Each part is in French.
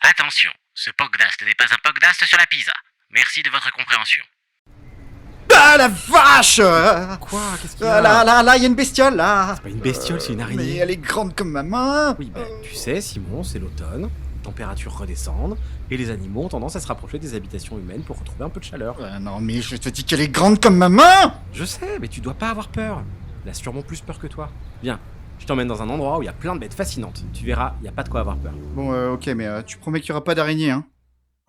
Attention, ce podcast n'est pas un podcast sur la pizza. Merci de votre compréhension. Ah la vache! Quoi? Qu'est-ce qu'il y Ah, a? là, il y a une bestiole là! C'est pas une bestiole, c'est une araignée. Mais elle est grande comme ma main! Oui, bah, tu sais, Simon, c'est l'automne, les températures redescendent, et les animaux ont tendance à se rapprocher des habitations humaines pour retrouver un peu de chaleur. Non, mais je te dis qu'elle est grande comme ma main! Je sais, mais tu dois pas avoir peur. Elle a sûrement plus peur que toi. Viens, je t'emmène dans un endroit où il y a plein de bêtes fascinantes. Tu verras, il y a pas de quoi avoir peur. Bon, ok, mais tu promets qu'il y aura pas d'araignée, hein?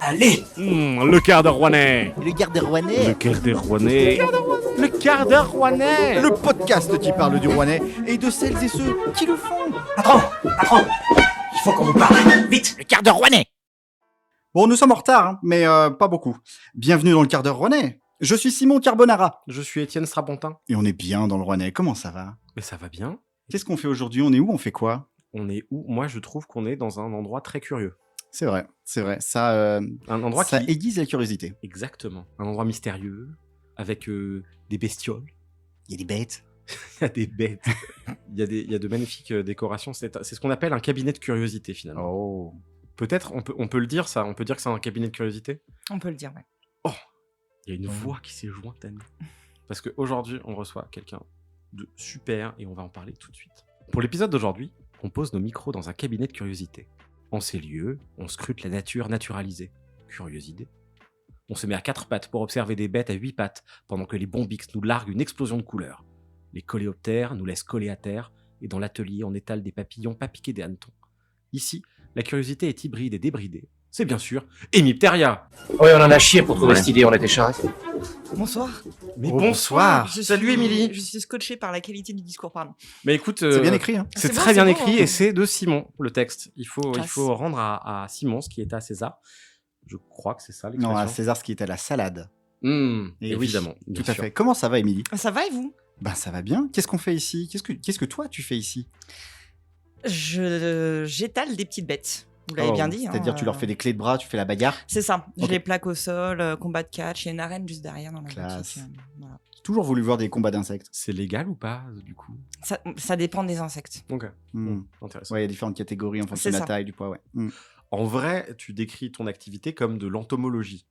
Allez! Le quart d'heure rouennais. Le garde rouennais! Le quart d'heure rouennais. Le quart d'heure rouennais. Le podcast qui parle du Rouennais et de celles et ceux qui le font! Patron! Il faut qu'on vous parle! Vite! Le quart d'heure rouennais! Bon, nous sommes en retard, hein, mais pas beaucoup. Bienvenue dans le quart d'heure Rouennais. Je suis Simon Carbonara. Je suis Étienne Strapontin. Et on est bien dans le Rouennais, comment ça va? Mais ça va bien. Qu'est-ce qu'on fait aujourd'hui? On est où? On fait quoi? On est où? Moi, je trouve qu'on est dans un endroit très curieux. C'est vrai. Ça, Un endroit ça qui... aiguise la curiosité. Exactement. Un endroit mystérieux, avec des bestioles. Il y a des bêtes. Il y a des bêtes. Il y a de magnifiques décorations. C'est ce qu'on appelle un cabinet de curiosité, finalement. Oh. Peut-être, on peut le dire, ça. On peut dire que c'est un cabinet de curiosité. On peut le dire, ouais. Oh, il y a une voix qui s'est jointe à nous. Parce qu'aujourd'hui, on reçoit quelqu'un de super et on va en parler tout de suite. Pour l'épisode d'aujourd'hui, on pose nos micros dans un cabinet de curiosité. En ces lieux, on scrute la nature naturalisée. Curieuse idée. On se met à 4 pattes pour observer des bêtes à 8 pattes pendant que les bombix nous larguent une explosion de couleurs. Les coléoptères nous laissent coller à terre et dans l'atelier, on étale des papillons pas piqués des hannetons. Ici, la curiosité est hybride et débridée. C'est bien sûr Hémiptéria. Oui, on en a chié pour trouver cette idée, on était charrette. Bonsoir. Mais Oh, bonsoir. Salut Émilie. Je suis scotché par la qualité du discours, pardon. Mais écoute, C'est bien écrit, hein? C'est C'est très bon, bien c'est écrit bon. et c'est de Simon, le texte. Il faut Classe. rendre à Simon ce qui est à César. Je crois que c'est ça Non, l'expression. à César, ce qui est à la salade. Et Et oui, évidemment. Tout bien à sûr. fait. Comment ça va, Émilie? Ça va et vous? Ben, ça va bien. Qu'est-ce qu'on fait ici? Qu'est-ce que toi, tu fais ici? J'étale des petites bêtes. Vous l'avez Oh, bien dit. C'est-à-dire, tu leur fais des clés de bras, tu fais la bagarre? C'est ça. Je Ok. les plaque au sol, combat de catch. Il y a une arène juste derrière dans la Classe. boutique. Voilà. J'ai toujours voulu voir des combats d'insectes. C'est légal ou pas, du coup? Ça dépend des insectes. Ok, Hmm. intéressant. Ouais, il y a différentes catégories en fonction C'est de la ça. taille, du poids, ouais. Hmm. En vrai, tu décris ton activité comme de l'entomologie.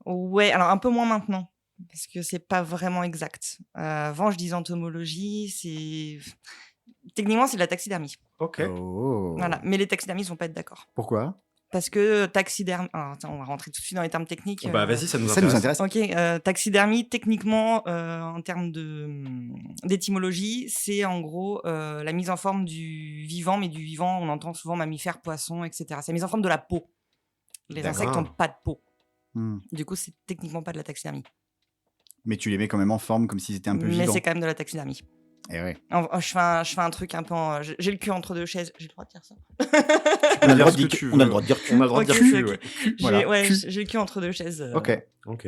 Ouais, alors un peu moins maintenant. Parce que c'est pas vraiment exact. Avant, je disais entomologie, c'est. Techniquement, c'est de la taxidermie. Ok. Oh. Voilà. Mais les taxidermistes vont pas être d'accord. Pourquoi? Parce que taxidermie. Alors, attends, on va rentrer tout de suite dans les termes techniques. Bah vas-y, ça nous Ça nous intéresse. intéresse. Ok, taxidermie, techniquement, en termes d'étymologie, c'est en gros la mise en forme du vivant, mais du vivant, on entend souvent mammifères, poissons, etc. C'est la mise en forme de la peau. Les D'accord. insectes n'ont pas de peau. Hmm. Du coup, c'est techniquement pas de la taxidermie. Mais tu les mets quand même en forme, comme si c'était un peu Mais vivant. c'est quand même de la taxidermie. Eh ouais. Je fais un truc un peu en. J'ai le cul entre deux chaises. J'ai le droit de dire ça? On a le dire droit ce de que dire tu on a le veux. droit de dire On a le droit de Ok, dire cul, ok. ouais. Voilà. Ouais, Cul. j'ai le cul entre deux chaises. Ok. Ok.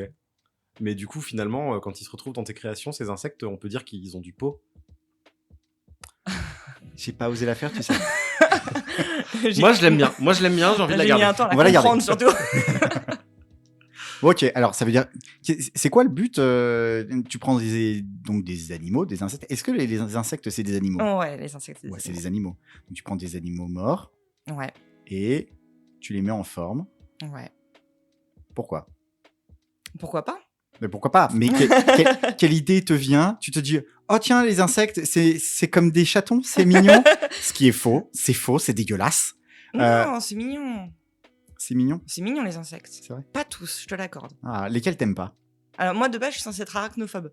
Mais du coup, finalement, quand ils se retrouvent dans tes créations, ces insectes, on peut dire qu'ils ont du pot. J'ai pas osé la faire, tu sais. Moi, je l'aime bien. J'ai envie de la J'ai mis garder. un temps à On va la la garder. comprendre, surtout. Bon, ok, alors ça veut dire. C'est quoi le but? Tu prends donc des animaux, des insectes. Est-ce que les insectes, c'est des animaux? Ouais, les insectes. Ouais, c'est des animaux. Donc tu prends des animaux morts Ouais, et tu les mets en forme. ouais. Pourquoi? Pourquoi pas? Mais pourquoi pas? Mais quelle idée te vient? Tu te dis, oh tiens, les insectes, c'est comme des chatons, c'est mignon. Ce qui est faux, c'est dégueulasse. Non, c'est mignon. C'est mignon. C'est mignon les insectes. C'est vrai. Pas tous, je te l'accorde. Ah, lesquels t'aimes pas? Alors moi de base je suis censée être arachnophobe.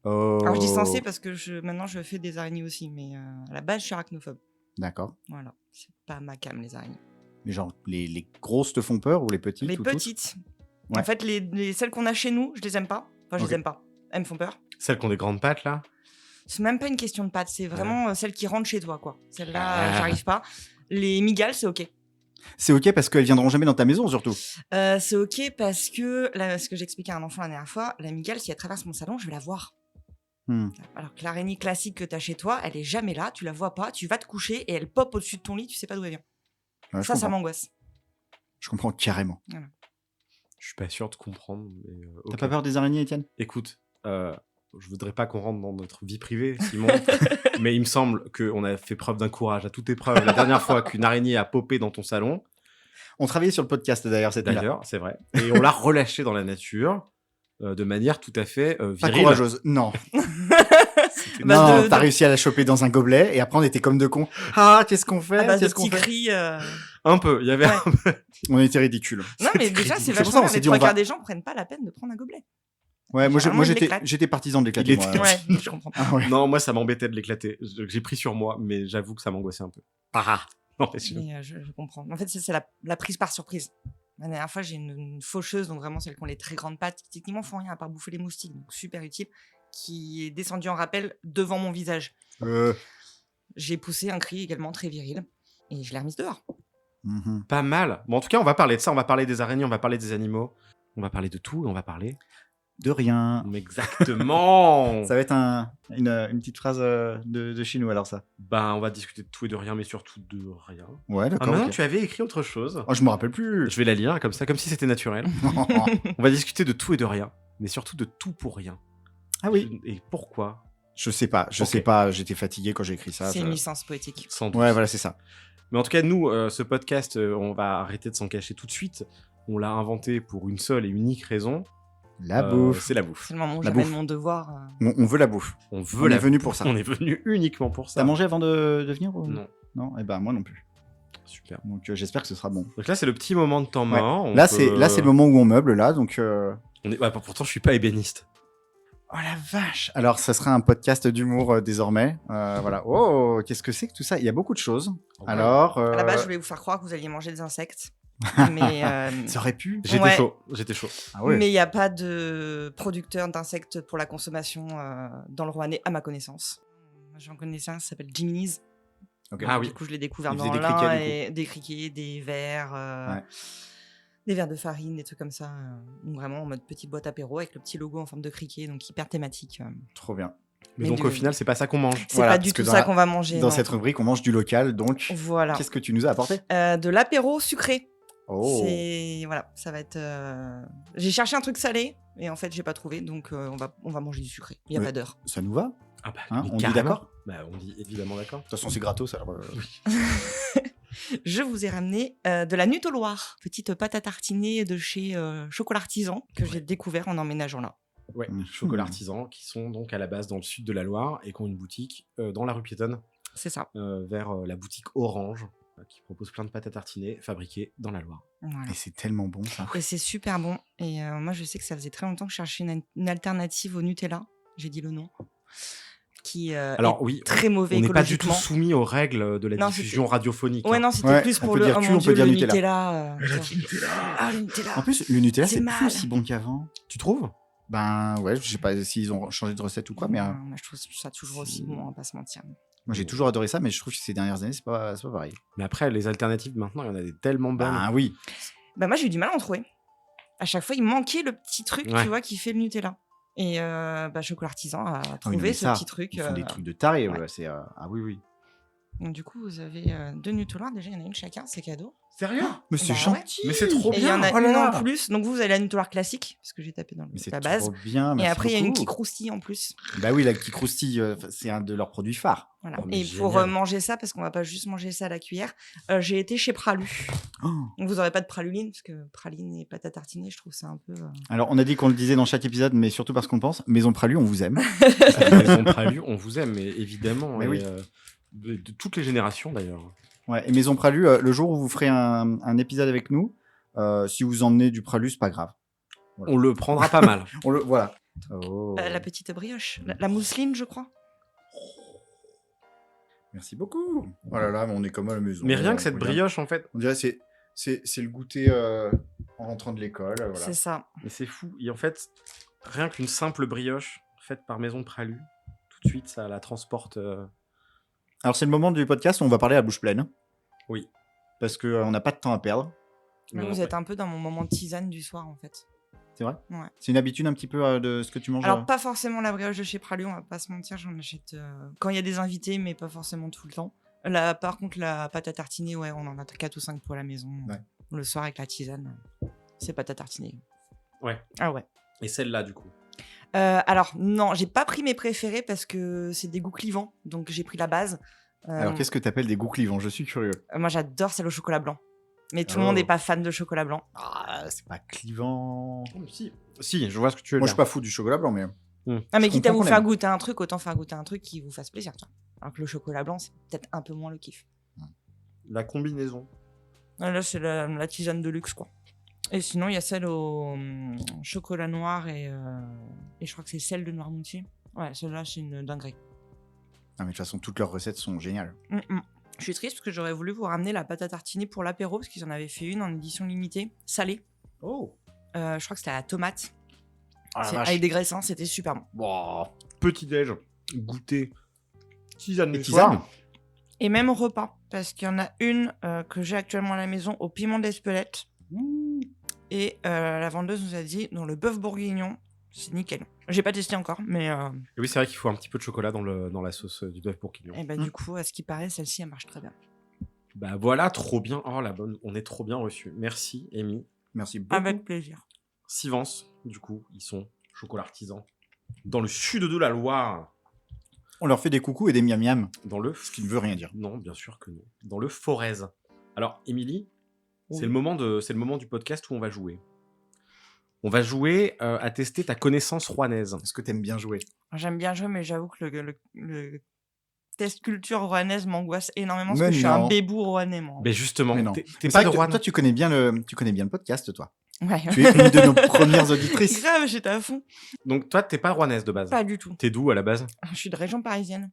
Oh. Alors je dis censée parce que maintenant je fais des araignées aussi, mais à la base je suis arachnophobe. D'accord. Voilà, c'est pas ma cam les araignées. Mais genre, les grosses te font peur ou les petites? Les ou toutes? petites. Ouais. En fait celles qu'on a chez nous, je les aime pas. Enfin je Ok. les aime pas. Elles me font peur. Celles qui ont des grandes pattes, là. C'est même pas une question de pattes, c'est vraiment celles qui rentrent chez toi quoi. Celles-là, Ah. j'arrive pas. Les migales c'est ok. C'est ok parce qu'elles viendront jamais dans ta maison, surtout. C'est ok parce que, là, ce que j'expliquais à un enfant la dernière fois, la migale, si elle traverse mon salon, je vais la voir. Hmm. Alors que l'araignée classique que tu as chez toi, elle est jamais là, tu la vois pas, tu vas te coucher et elle pop au-dessus de ton lit, tu sais pas d'où elle vient. Ouais, je Ça comprends. m'angoisse. Je comprends carrément. Je suis pas sûr de comprendre. Mais, T'as ok. pas peur des araignées, Étienne? Écoute, je voudrais pas qu'on rentre dans notre vie privée, Simon, mais il me semble qu'on a fait preuve d'un courage à toute épreuve la dernière fois qu'une araignée a popé dans ton salon. On travaillait sur le podcast d'ailleurs, c'était là. D'ailleurs, c'est vrai. Et on l'a relâché dans la nature de manière tout à fait Pas virile. courageuse. Non. Bah, non, de- t'as de- réussi à la choper dans un gobelet et après on était comme deux cons. Ah, qu'est-ce qu'on fait À base de Qu'est-ce qu'on petits fait cris. Un peu, il y avait Ouais. un peu. On était ridicules. Non, mais C'était déjà, ridicule. c'est C'est pour vachement ça, on bien. s'est Les dit, trois on va- quarts des gens prennent pas la peine de prendre un gobelet. Ouais, moi Généralement, il j'étais l'éclate. j'étais partisan de l'éclater. Il moi. était- Ouais, je comprends pas. Ah ouais. Non, moi, ça m'embêtait de l'éclater. J'ai pris sur moi, mais j'avoue que ça m'angoissait un peu. Ah non, mais Mais je comprends. En fait, c'est la prise par surprise. La dernière fois, j'ai une faucheuse, donc vraiment celle qui ont les très grandes pattes, qui techniquement font rien à part bouffer les moustiques, donc super utile, qui est descendue en rappel devant mon visage. J'ai poussé un cri également très viril et je l'ai remise dehors. Mhm. Pas mal. Bon, en tout cas, on va parler de ça. On va parler des araignées, on va parler des animaux. On va parler de tout et on va parler... De rien. Exactement. Ça va être une petite phrase de chez nous alors ça. Ben, on va discuter de tout et de rien, mais surtout de rien. Ouais, Ah, d'accord. maintenant, ok. tu avais écrit autre chose. Oh, je me rappelle plus. Je vais la lire comme ça, comme si c'était naturel. On va discuter de tout et de rien, mais surtout de tout pour rien. Ah oui. Et pourquoi? Je sais pas. Je Ok. sais pas. J'étais fatigué quand j'ai écrit ça. C'est je- une licence poétique. Sans doute. Ouais, voilà, c'est ça. Mais en tout cas, nous, ce podcast, on va arrêter de s'en cacher tout de suite. On l'a inventé pour une seule et unique raison. La bouffe. C'est la bouffe. C'est le moment où La j'amène bouffe. mon devoir. On veut la bouffe. On veut On la est venu pour ça. On est venu uniquement pour ça. T'as mangé avant de venir ou... Non. Non. Eh ben moi non plus. Super. Donc j'espère que ce sera bon. Donc là, c'est le petit moment de temps Ouais. mort. On Là peut- c'est le moment où on meuble là, donc. On est... ouais, pourtant, je suis pas ébéniste. Oh la vache. Alors ça sera un podcast d'humour désormais. Voilà. Oh, qu'est-ce que c'est que tout ça? Il y a beaucoup de choses. Alors. À la base, je voulais vous faire croire que vous alliez manger des insectes. Mais Ça aurait pu. J'étais Ouais. chaud. J'étais chaud. Ah ouais. mais il n'y a pas de producteur d'insectes pour la consommation dans le Rouennais, à ma connaissance. J'en connaissais un, ça s'appelle Jiminy's. Ok. Ah oui. Du coup, je l'ai découvert Il dans faisait des l'Ain, criquets, du et des criquets, des verres, Ouais. des verres de farine, des trucs comme ça. Donc vraiment en mode petite boîte apéro avec le petit logo en forme de criquet, donc hyper thématique. Trop bien. Mais, Mais donc, du- au final, c'est pas ça qu'on mange. C'est Voilà, pas parce du que tout dans ça la- qu'on va manger. Dans non. cette rubrique, on mange du local, donc. Voilà. Qu'est-ce que tu nous as apporté? De l'apéro sucré. Oh. C'est voilà, ça va être. J'ai cherché un truc salé et en fait j'ai pas trouvé, donc on va manger du sucré. Il y a Ouais. pas d'heure. Ça nous va? Ah bah, Hein, mais on dit carrément. d'accord? Bah, on dit évidemment d'accord. De toute façon, c'est gratos. Alors, Je vous ai ramené de la Nuit au Loir, petite pâte à tartiner de chez Chocolat Artisan que j'ai découvert en emménageant là. Ouais, Mhm. chocolat artisan qui sont donc à la base dans le sud de la Loire et qui ont une boutique dans la rue piétonne C'est ça. vers la boutique Orange qui propose plein de pâtes à tartiner fabriquées dans la Loire. Voilà. Et c'est tellement bon ça. Et c'est super bon. Et moi je sais que ça faisait très longtemps que je cherchais une alternative au Nutella. J'ai dit le nom. Qui Alors est oui, très mauvais on n'est pas du tout écologiquement. soumis aux règles de la Non, diffusion radiophonique. Ouais, hein. non, c'était Ouais, plus on pour peut le. dire Oh cul, mon on peut Dieu, dire le Nutella. Ah, le Nutella. En plus, le Nutella, C'est c'est mal. plus aussi bon qu'avant. Tu trouves? Ben ouais, je sais pas s'ils ont changé de recette ou quoi, mais Moi, je trouve ça toujours aussi bon, on va pas se mentir. moi j'ai toujours adoré ça, mais je trouve que ces dernières années, c'est pas pareil. Mais après, les alternatives maintenant, il y en a des tellement bonnes. Ben oui. Bah moi j'ai eu du mal à en trouver. À chaque fois, il manquait le petit truc, Ouais. tu vois, qui fait le Nutella. Et Chocolat Artisan a Ah oui, non, trouvé mais ce ça, petit truc. Ils font des trucs de taré, ouais. ouais, c'est ah oui oui. Donc du coup, vous avez 2 Nuteloirs. Déjà, il y en a une chacun, c'est cadeau. Sérieux? Mais c'est Bah gentil. Mais c'est trop Et il y en a Oh là une là. en plus. Donc vous avez la Nuteloir classique, parce que j'ai tapé dans Mais c'est la base. trop bien. Et merci après, il y a une beaucoup. qui croustille en plus. Bah oui, la qui croustille, c'est un de leurs produits phares. Voilà. Oh, mais Et pour génial. manger ça, parce qu'on va pas juste manger ça à la cuillère, j'ai été chez Pralu. Oh. Donc vous aurez pas de praluline, parce que praline et pâte à tartiner, je trouve ça un peu. Alors on a dit qu'on le disait dans chaque épisode, mais surtout parce qu'on le pense. Maison Pralu, on vous aime. Maison Pralu, on vous aime, mais évidemment. Mais et, oui. De toutes les générations d'ailleurs. Ouais, et Maison Pralu, le jour où vous ferez un épisode avec nous, si vous emmenez du Pralu, c'est pas grave. On le prendra pas mal. Voilà. Oh. La petite brioche, la mousseline, je crois. Merci beaucoup. Oh là là, mais on est comme à la maison. Mais rien que cette Regarde. brioche, en fait, On dirait c'est le goûter en rentrant de l'école. Voilà. C'est ça. mais c'est fou. Et en fait, rien qu'une simple brioche faite par Maison Pralu, tout de suite, ça la transporte. Alors c'est le moment du podcast où on va parler à bouche pleine. Oui. Parce que on n'a pas de temps à perdre. Là, vous êtes un peu dans mon moment de tisane du soir, en fait. C'est vrai. Ouais. C'est une habitude un petit peu de ce que tu manges. Alors, pas forcément la brioche de chez Pralu, on va pas se mentir, j'en achète quand il y a des invités, mais pas forcément tout le temps. Là, par contre, la pâte à tartiner, ouais, on en a 4 ou 5 pour la maison. Ouais. Le soir avec la tisane, c'est pâte à tartiner. Ouais. Ah ouais. Et celle-là, du coup. Alors, non, j'ai pas pris mes préférés parce que c'est des goûts clivants, donc j'ai pris la base. Alors qu'est-ce que tu appelles des goûts clivants? Je suis curieux. Moi, j'adore celle au chocolat blanc. Mais tout le monde Oh. n'est pas fan de chocolat blanc. Ah, c'est pas clivant. Oh, si, je vois ce que tu veux Moi, je dire. suis pas fou du chocolat blanc, mais Ah, mais Je quitte à comprends vous qu'on faire aime. goûter un truc, autant faire goûter un truc qui vous fasse plaisir. Tu vois. Alors que le chocolat blanc, c'est peut-être un peu moins le kiff. La combinaison. Ah, là, c'est la tisane de luxe, quoi. Et sinon, il y a celle au chocolat noir et je crois que c'est celle de Noirmoutier. Ouais, celle-là, c'est une dinguerie. non, mais de toute façon, toutes leurs recettes sont géniales. Je suis triste parce que j'aurais voulu vous ramener la pâte à tartiner pour l'apéro parce qu'ils en avaient fait une en édition limitée, salée. Oh. Je crois que c'était à la tomate. Ah, la C'est- vache. avec des graissins, c'était super bon. Bon, petit-déj, goûter, tisane Et du tisane soir. Et même repas, parce qu'il y en a une que j'ai actuellement à la maison au piment d'Espelette. Et la vendeuse nous a dit, dans le bœuf bourguignon, c'est nickel. J'ai pas testé encore, mais Et oui, c'est vrai qu'il faut un petit peu de chocolat dans la sauce du bœuf bourguignon. du coup, à ce qui paraît, celle-ci, elle marche très bien. Bah voilà, trop bien. Oh la bonne, on est trop bien reçus. Merci, Amy. Merci beaucoup. Avec plaisir. Sivance, du coup, ils sont chocolat artisan. Dans le sud de la Loire. On leur fait des coucous et des miam miam, Dans le... ce qui ne veut rien dire. Non, bien sûr que non. Dans le Forez. Alors, Émilie, Oui. c'est le moment du podcast où on va jouer. On va jouer à tester ta connaissance rouennaise. Est-ce que t'aimes bien jouer? J'aime bien jouer, mais j'avoue que le test culture rouennaise m'angoisse énormément parce Mais que je suis non. un bébou rouennais, moi. Mais justement, Mais non. t'es Mais pas c'est de vrai que Rouen. toi, tu connais bien le podcast, toi. Ouais. Tu es une de nos premières auditrices. Grave, j'étais à fond. Donc toi, t'es pas rouennaise de base. Pas du tout. T'es d'où à la base? Je suis de région parisienne.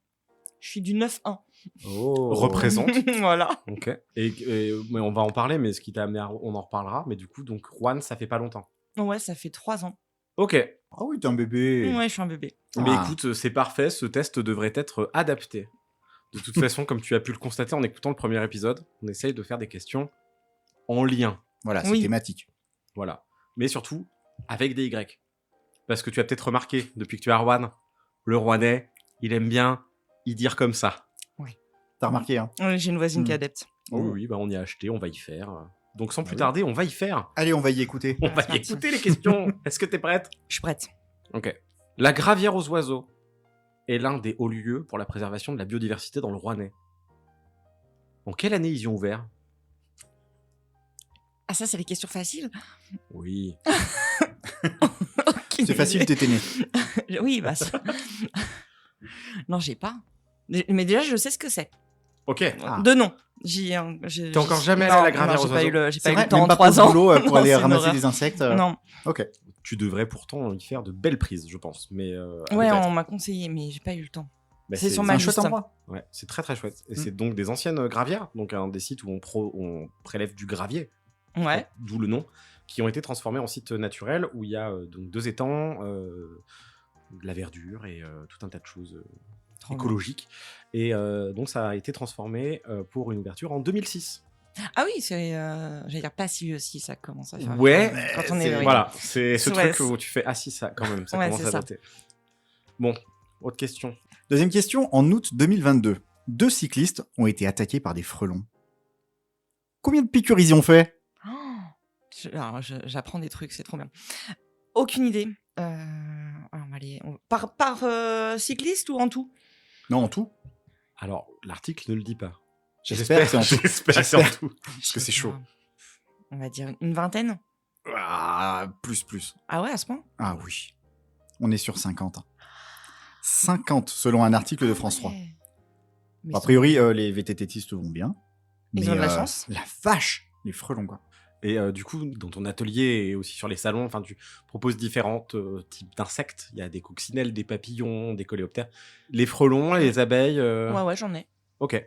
Je suis du 9-1. Oh. Représente. Voilà. Ok. Mais on va en parler, mais ce qui t'a amené on en reparlera. Mais du coup, donc Rouen, ça fait pas longtemps. Ouais, ça fait 3 ans. Ok. Ah oui, t'es un bébé. Ouais, je suis un bébé. Mais Ah. écoute, c'est parfait. Ce test devrait être adapté. De toute façon, comme tu as pu le constater en écoutant le premier épisode, on essaye de faire des questions en lien. Voilà, c'est Oui. thématique. Voilà. Mais surtout, avec des Y. Parce que tu as peut-être remarqué, depuis que tu es à Rouen, le Rouennais, il aime bien y dire comme ça. T'as remarqué, hein? Ouais, j'ai une voisine qui est Hmm. adepte. Oui, bah on y a acheté, on va y faire. Donc sans plus oui. tarder, on va y faire. Allez, on va y écouter. On va c'est y parti. écouter les questions. Est-ce que t'es prête? Je suis prête. Ok. La gravière aux oiseaux est l'un des hauts lieux pour la préservation de la biodiversité dans le Rouennais. En quelle année ils y ont ouvert? Ah, ça, c'est les questions faciles. Oui. C'est facile, t'étais né. Oui, bah ça. Non, j'ai pas. Mais déjà, je sais ce que c'est. Ok. Ah. De nom. T'es encore jamais allé à la gravière aux j'ai pas eu oiseaux le, j'ai C'est pas eu vrai, le temps même en pas 3 pour ans. le boulot, pour Non, aller c'est une ramasser horreur. des insectes. Non. Ok. Tu devrais pourtant y faire de belles prises, je pense. Mais Ouais, peut-être. on m'a conseillé, mais j'ai pas eu le temps. Bah, c'est sur C'est ma un liste. chouette endroit. Ouais, c'est très très chouette. Et Mm. c'est donc des anciennes gravières, donc un des sites où on prélève du gravier, Ouais. d'où le nom, qui ont été transformés en site naturel où il y a donc 2 étangs, de la verdure et tout un tas de choses Trop bien. écologiques. Et donc ça a été transformé pour une ouverture en 2006. Ah oui, c'est. J'allais dire pas si vieux aussi, ça commence à faire. Ouais, Quand on est. c'est- oui. voilà, c'est ce Ouais, truc où tu fais ah si ça quand même, ça Ouais, commence c'est à ça. dater. Bon, autre question. Deuxième question. En août 2022, 2 cyclistes ont été attaqués par des frelons. Combien de piqûres ils y ont fait? Alors, j'apprends des trucs, c'est trop bien. Aucune idée. Alors, on va aller. Par cycliste ou en tout? Non, en tout. Alors l'article ne le dit pas. J'espère que c'est en tout. J'espère que c'est en tout. Parce que c'est chaud. On va dire une vingtaine. Ah, plus. Ah ouais, à ce point? Ah oui. On est sur 50. 50, selon un article de France 3. Ouais. Mais A priori, les VTTistes vont bien. Ils ont de la chance. La vache, les frelons, quoi. Et du coup, dans ton atelier et aussi sur les salons, enfin, tu proposes différents types d'insectes. Il y a des coccinelles, des papillons, des coléoptères. Les frelons, les abeilles. Ouais, j'en ai. Ok.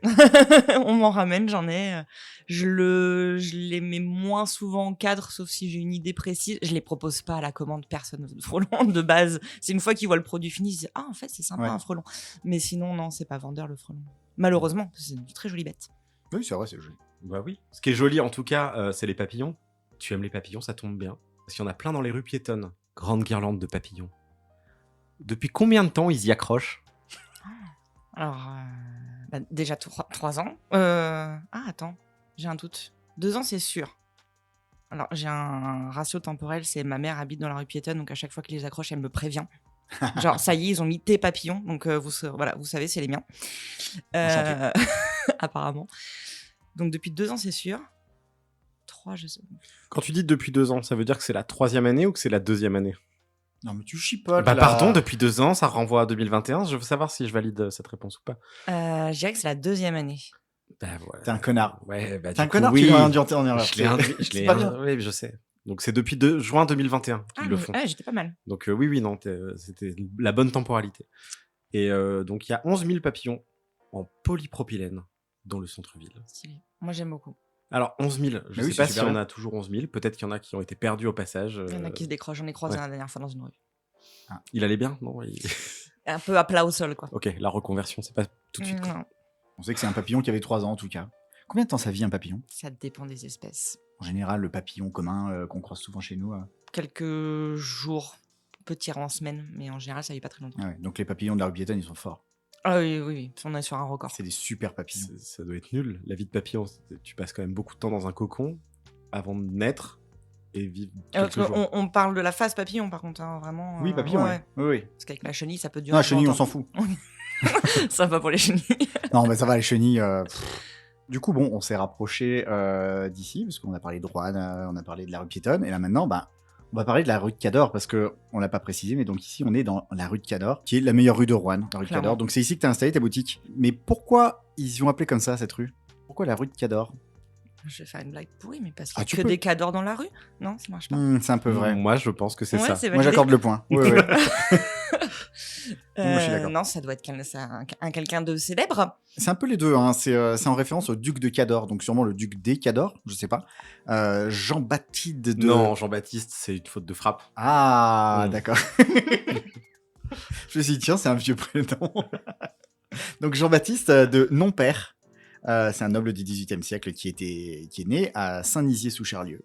On m'en ramène, j'en ai. Je les mets moins souvent en cadre, sauf si j'ai une idée précise. Je les propose pas à la commande, personne de frelon de base. C'est une fois qu'ils voient le produit fini, ils se disent ah en fait c'est sympa Ouais. un frelon. Mais sinon non, c'est pas vendeur le frelon. Malheureusement, c'est une très jolie bête. Oui, c'est vrai, c'est joli. Bah oui. Ce qui est joli, en tout cas, c'est les papillons. Tu aimes les papillons, ça tombe bien. Parce qu'il y en a plein dans les rues piétonnes. Grande guirlande de papillons. Depuis combien de temps ils y accrochent? Alors déjà 3 ans. Attends, j'ai un doute. 2 ans c'est sûr. Alors j'ai un ratio temporel, c'est ma mère habite dans la rue piétonne, donc à chaque fois qu'ils les accrochent, elle me prévient. Genre ça y est, ils ont mis tes papillons, donc vous savez, c'est les miens. Apparemment. Donc depuis 2 ans c'est sûr. 3, je sais. Quand tu dis depuis 2 ans, ça veut dire que c'est la 3e année ou que c'est la 2e année? Non, mais tu chipotes. Bah là. pardon, depuis 2 ans, ça renvoie à 2021. Je veux savoir si je valide cette réponse ou pas. Je dirais que c'est la 2e année. Bah voilà. T'es un connard. Ouais, bah T'es un du coup, connard, oui. tu l'as induit en erreur. Je l'ai induit. C'est pas bien. Oui, je sais. Donc c'est depuis juin 2021 qu'ils le font. J'étais pas mal. Donc oui, non, c'était la bonne temporalité. Et donc il y a 11 000 papillons en polypropylène dans le centre-ville. Stylé. Moi, j'aime beaucoup. Alors 11 000, je Mais oui, sais pas c'est si super on bien. a toujours 11 000. Peut-être qu'il y en a qui ont été perdus au passage. Il y en a qui se décrochent. J'en ai croisé ouais. la dernière fois dans une rue. Il allait bien, non? Un peu à plat au sol, quoi. Ok, la reconversion, c'est pas tout de suite. Non, On sait que c'est un papillon qui avait 3 ans en tout cas. Combien de temps ça vit un papillon? ça dépend des espèces. En général, le papillon commun qu'on croise souvent chez nous. Quelques jours, peut tirer en semaine, mais en général, ça vit pas très longtemps. Ah ouais, donc les papillons de la rue piétonne, ils sont forts. Ah oui, on est sur un record. C'est des super papillons. Ça doit être nul. La vie de papillon, tu passes quand même beaucoup de temps dans un cocon avant de naître et vivre Parce quelques jours. on parle de la phase papillon, par contre, hein, vraiment. Oui, papillon, ouais. Oui, oui. Parce qu'avec la chenille, ça peut durer. Non, la chenille, on longtemps. s'en fout. Ça va pour les chenilles. Non, mais ça va, les chenilles. Du coup, bon, on s'est rapproché d'ici, parce qu'on a parlé de Roanne, on a parlé de la rue piétonne, et là maintenant, on va parler de la rue de Cadore, parce que on l'a pas précisé, mais donc ici, on est dans la rue de Cadore, qui est la meilleure rue de Roanne, la rue de Clairement. Cadore. Donc c'est ici que tu as installé ta boutique. Mais pourquoi ils y ont appelé comme ça, cette rue? Pourquoi la rue de Cadore? Je vais faire une blague pourrie, mais parce qu'il y Ah, a tu que peux. des cadors dans la rue. Non, ça marche pas. C'est un peu vrai. Moi, je pense que c'est Ouais, ça. c'est Moi, validé. j'accorde le point. Ouais, ouais. Moi, je suis d'accord. Non, ça doit être quelqu'un de célèbre. C'est un peu les deux, hein. C'est en référence au duc de Cadore, donc sûrement le duc des Cadore, je sais pas. Jean-Baptiste de... Non, Jean-Baptiste, c'est une faute de frappe. Ah, Mm. d'accord. Je me suis dit, tiens, c'est un vieux prénom. Donc Jean-Baptiste de Nompère, c'est un noble du XVIIIe siècle qui est né à Saint-Nizier-sous-Charlieu.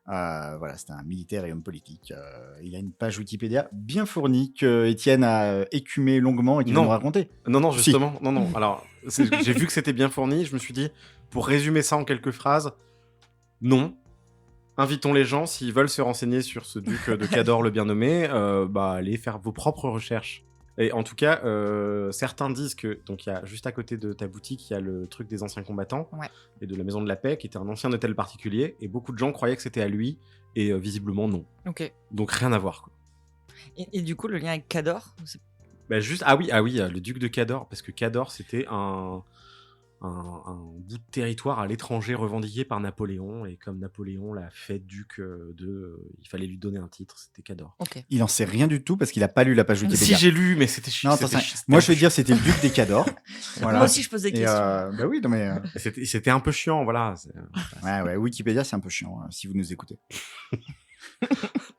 Voilà, c'était un militaire et homme politique. Il a une page Wikipédia bien fournie que Étienne a écumé longuement et qu'il va Non. nous raconter. Non, Si. justement, non. Alors, j'ai vu que c'était bien fourni. Je me suis dit, pour résumer ça en quelques phrases, non. Invitons les gens, s'ils veulent se renseigner sur ce duc de Cadore le bien nommé, allez faire vos propres recherches. Et en tout cas, certains disent que, donc il y a juste à côté de ta boutique, il y a le truc des anciens combattants Ouais. et de la Maison de la Paix, qui était un ancien hôtel particulier, et beaucoup de gens croyaient que c'était à lui, et visiblement non. Ok. Donc rien à voir, quoi. Et du coup, le lien avec Cadore, Juste, ah oui, le duc de Cadore, parce que Cadore, c'était un bout de territoire à l'étranger revendiqué par Napoléon, et comme Napoléon l'a fait duc il fallait lui donner un titre, c'était Cadore. ok. Il en sait rien du tout parce qu'il a pas lu la page Si Wikipédia. j'ai lu, mais c'était Non, attends, moi je vais dire c'était le duc des Cadore. Voilà. Moi aussi, je pose des Et, questions. bah oui, non mais C'était un peu chiant, voilà. ouais, Wikipédia c'est un peu chiant si vous nous écoutez.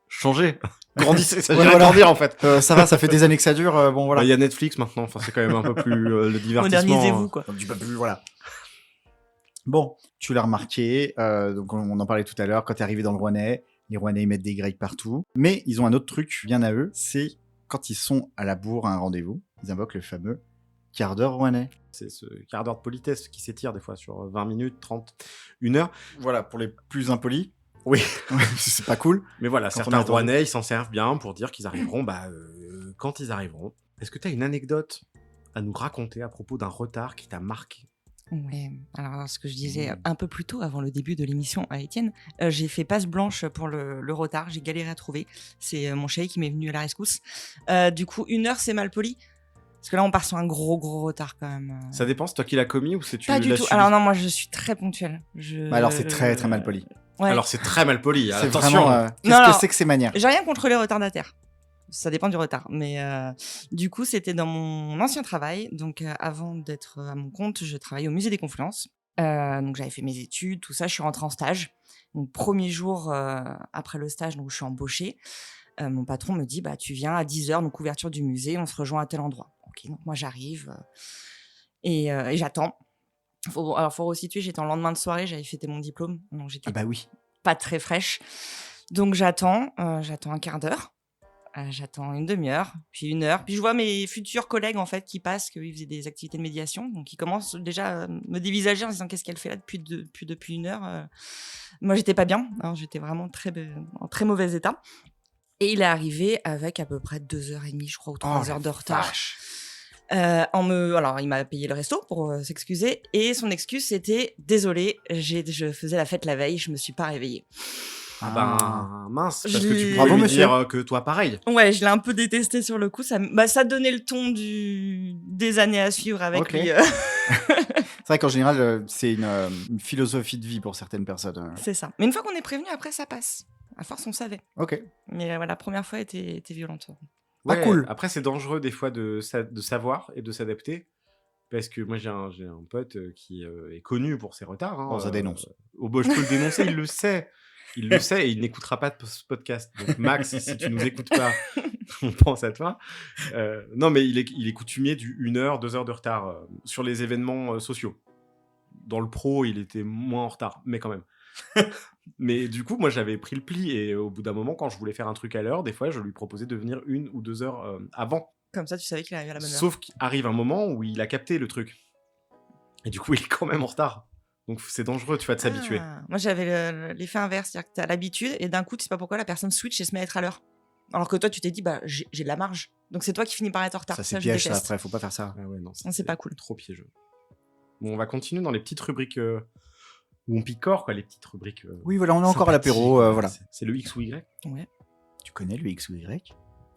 Changez, grandissez, ça Ouais, vient voilà. grandir en fait. Ça va, ça fait des années que ça dure. Bon voilà. Il y a Netflix maintenant, enfin, c'est quand même un peu plus le divertissement. Modernisez-vous, quoi. Donc, du peu plus, voilà. Bon, tu l'as remarqué, donc on en parlait tout à l'heure, quand t'es arrivé dans le Rouennais, les Rouennais ils mettent des grecs partout. Mais ils ont un autre truc bien à eux, c'est quand ils sont à la bourre à un rendez-vous, ils invoquent le fameux quart d'heure Rouennais. C'est ce quart d'heure de politesse qui s'étire des fois sur 20 minutes, 30, 1 heure. Voilà, pour les plus impolis. Oui. C'est pas cool. Mais voilà, Quand on certains attend. Rouennais, ils s'en servent bien pour dire qu'ils arriveront quand ils arriveront. Est-ce que tu as une anecdote à nous raconter à propos d'un retard qui t'a marqué? Ouais. Alors, ce que je disais un peu plus tôt, avant le début de l'émission à Étienne, j'ai fait passe blanche pour le retard. J'ai galéré à trouver. C'est mon chéri qui m'est venu à la rescousse. Du coup, 1 heure, c'est mal poli. Parce que là, on part sur un gros retard quand même. Ça dépend, c'est toi qui l'as commis ou c'est tu Pas du l'as tout. subi? Alors non, moi, je suis très ponctuelle. Bah alors c'est très très mal poli. Ouais. Alors c'est très mal poli, C'est attention. vraiment. Non, Qu'est-ce non. que c'est que ces manières? J'ai rien contre les retardataires. Ça dépend du retard. Mais du coup, c'était dans mon ancien travail. Donc, avant d'être à mon compte, je travaillais au musée des Confluences. Donc, j'avais fait mes études, tout ça. Je suis rentrée en stage. Donc, premier jour après le stage, donc je suis embauchée. Mon patron me dit, tu viens à 10h, donc ouverture du musée, on se rejoint à tel endroit. Ok, donc moi j'arrive et j'attends. Faut resituer, j'étais en lendemain de soirée, j'avais fêté mon diplôme, donc j'étais Ah bah oui. pas très fraîche. Donc j'attends un quart d'heure, j'attends une demi-heure, puis 1 heure. Puis je vois mes futurs collègues en fait qui passent, qu'ils faisaient des activités de médiation, donc ils commencent déjà à me dévisager en disant qu'est-ce qu'elle fait là depuis 1 heure. Moi j'étais pas bien, hein, j'étais vraiment en très mauvais état. Et il est arrivé avec à peu près 2h30, je crois, ou 3 heures de retard. Vache. Alors, il m'a payé le resto pour s'excuser. Et son excuse, c'était « Désolé, je faisais la fête la veille, je me suis pas réveillée. » Ah ben, mince, parce Je que l'ai- tu Bravo, peux lui monsieur. dire que toi, pareil. Ouais, je l'ai un peu détesté sur le coup. Ça donnait le ton des années à suivre avec Ok. lui. C'est vrai qu'en général, c'est une philosophie de vie pour certaines personnes. C'est ça. Mais une fois qu'on est prévenu, après, ça passe. À force, on savait. Ok. Mais voilà, la première fois était violente. Pas cool. Après, c'est dangereux des fois de savoir et de s'adapter. Parce que moi, j'ai un pote qui est connu pour ses retards. Hein, On ça dénonce. Je peux le dénoncer, il le sait. Il le sait et il n'écoutera pas ce podcast. Donc, Max, si tu nous écoutes pas, on pense à toi. Non, mais il est coutumier du 1 heure, 2 heures de retard sur les événements sociaux. Dans le pro, il était moins en retard, mais quand même. Mais du coup, moi, j'avais pris le pli et au bout d'un moment, quand je voulais faire un truc à l'heure, des fois, je lui proposais de venir 1 ou 2 heures avant. Comme ça, tu savais qu'il arrivait à la bonne heure. Sauf qu'arrive un moment où il a capté le truc. Et du coup, il est quand même en retard. Donc, c'est dangereux, tu vas de s'habituer. Ah, moi, j'avais l'effet inverse. C'est-à-dire que tu as l'habitude et d'un coup, tu sais pas pourquoi, la personne switch et se met à être à l'heure. Alors que toi, tu t'es dit, bah, j'ai de la marge. Donc, c'est toi qui finis par être en retard. Ça, c'est je piège, ça, déteste. après, faut pas faire ça. Ah ouais, non, C'est pas cool. Trop piégeux. Bon, on va continuer dans les petites rubriques où on picore, quoi, les petites rubriques. Oui, voilà, on est encore à l'apéro, sympathiques. voilà. C'est le X ou Y. Ouais. Tu connais le X ou Y?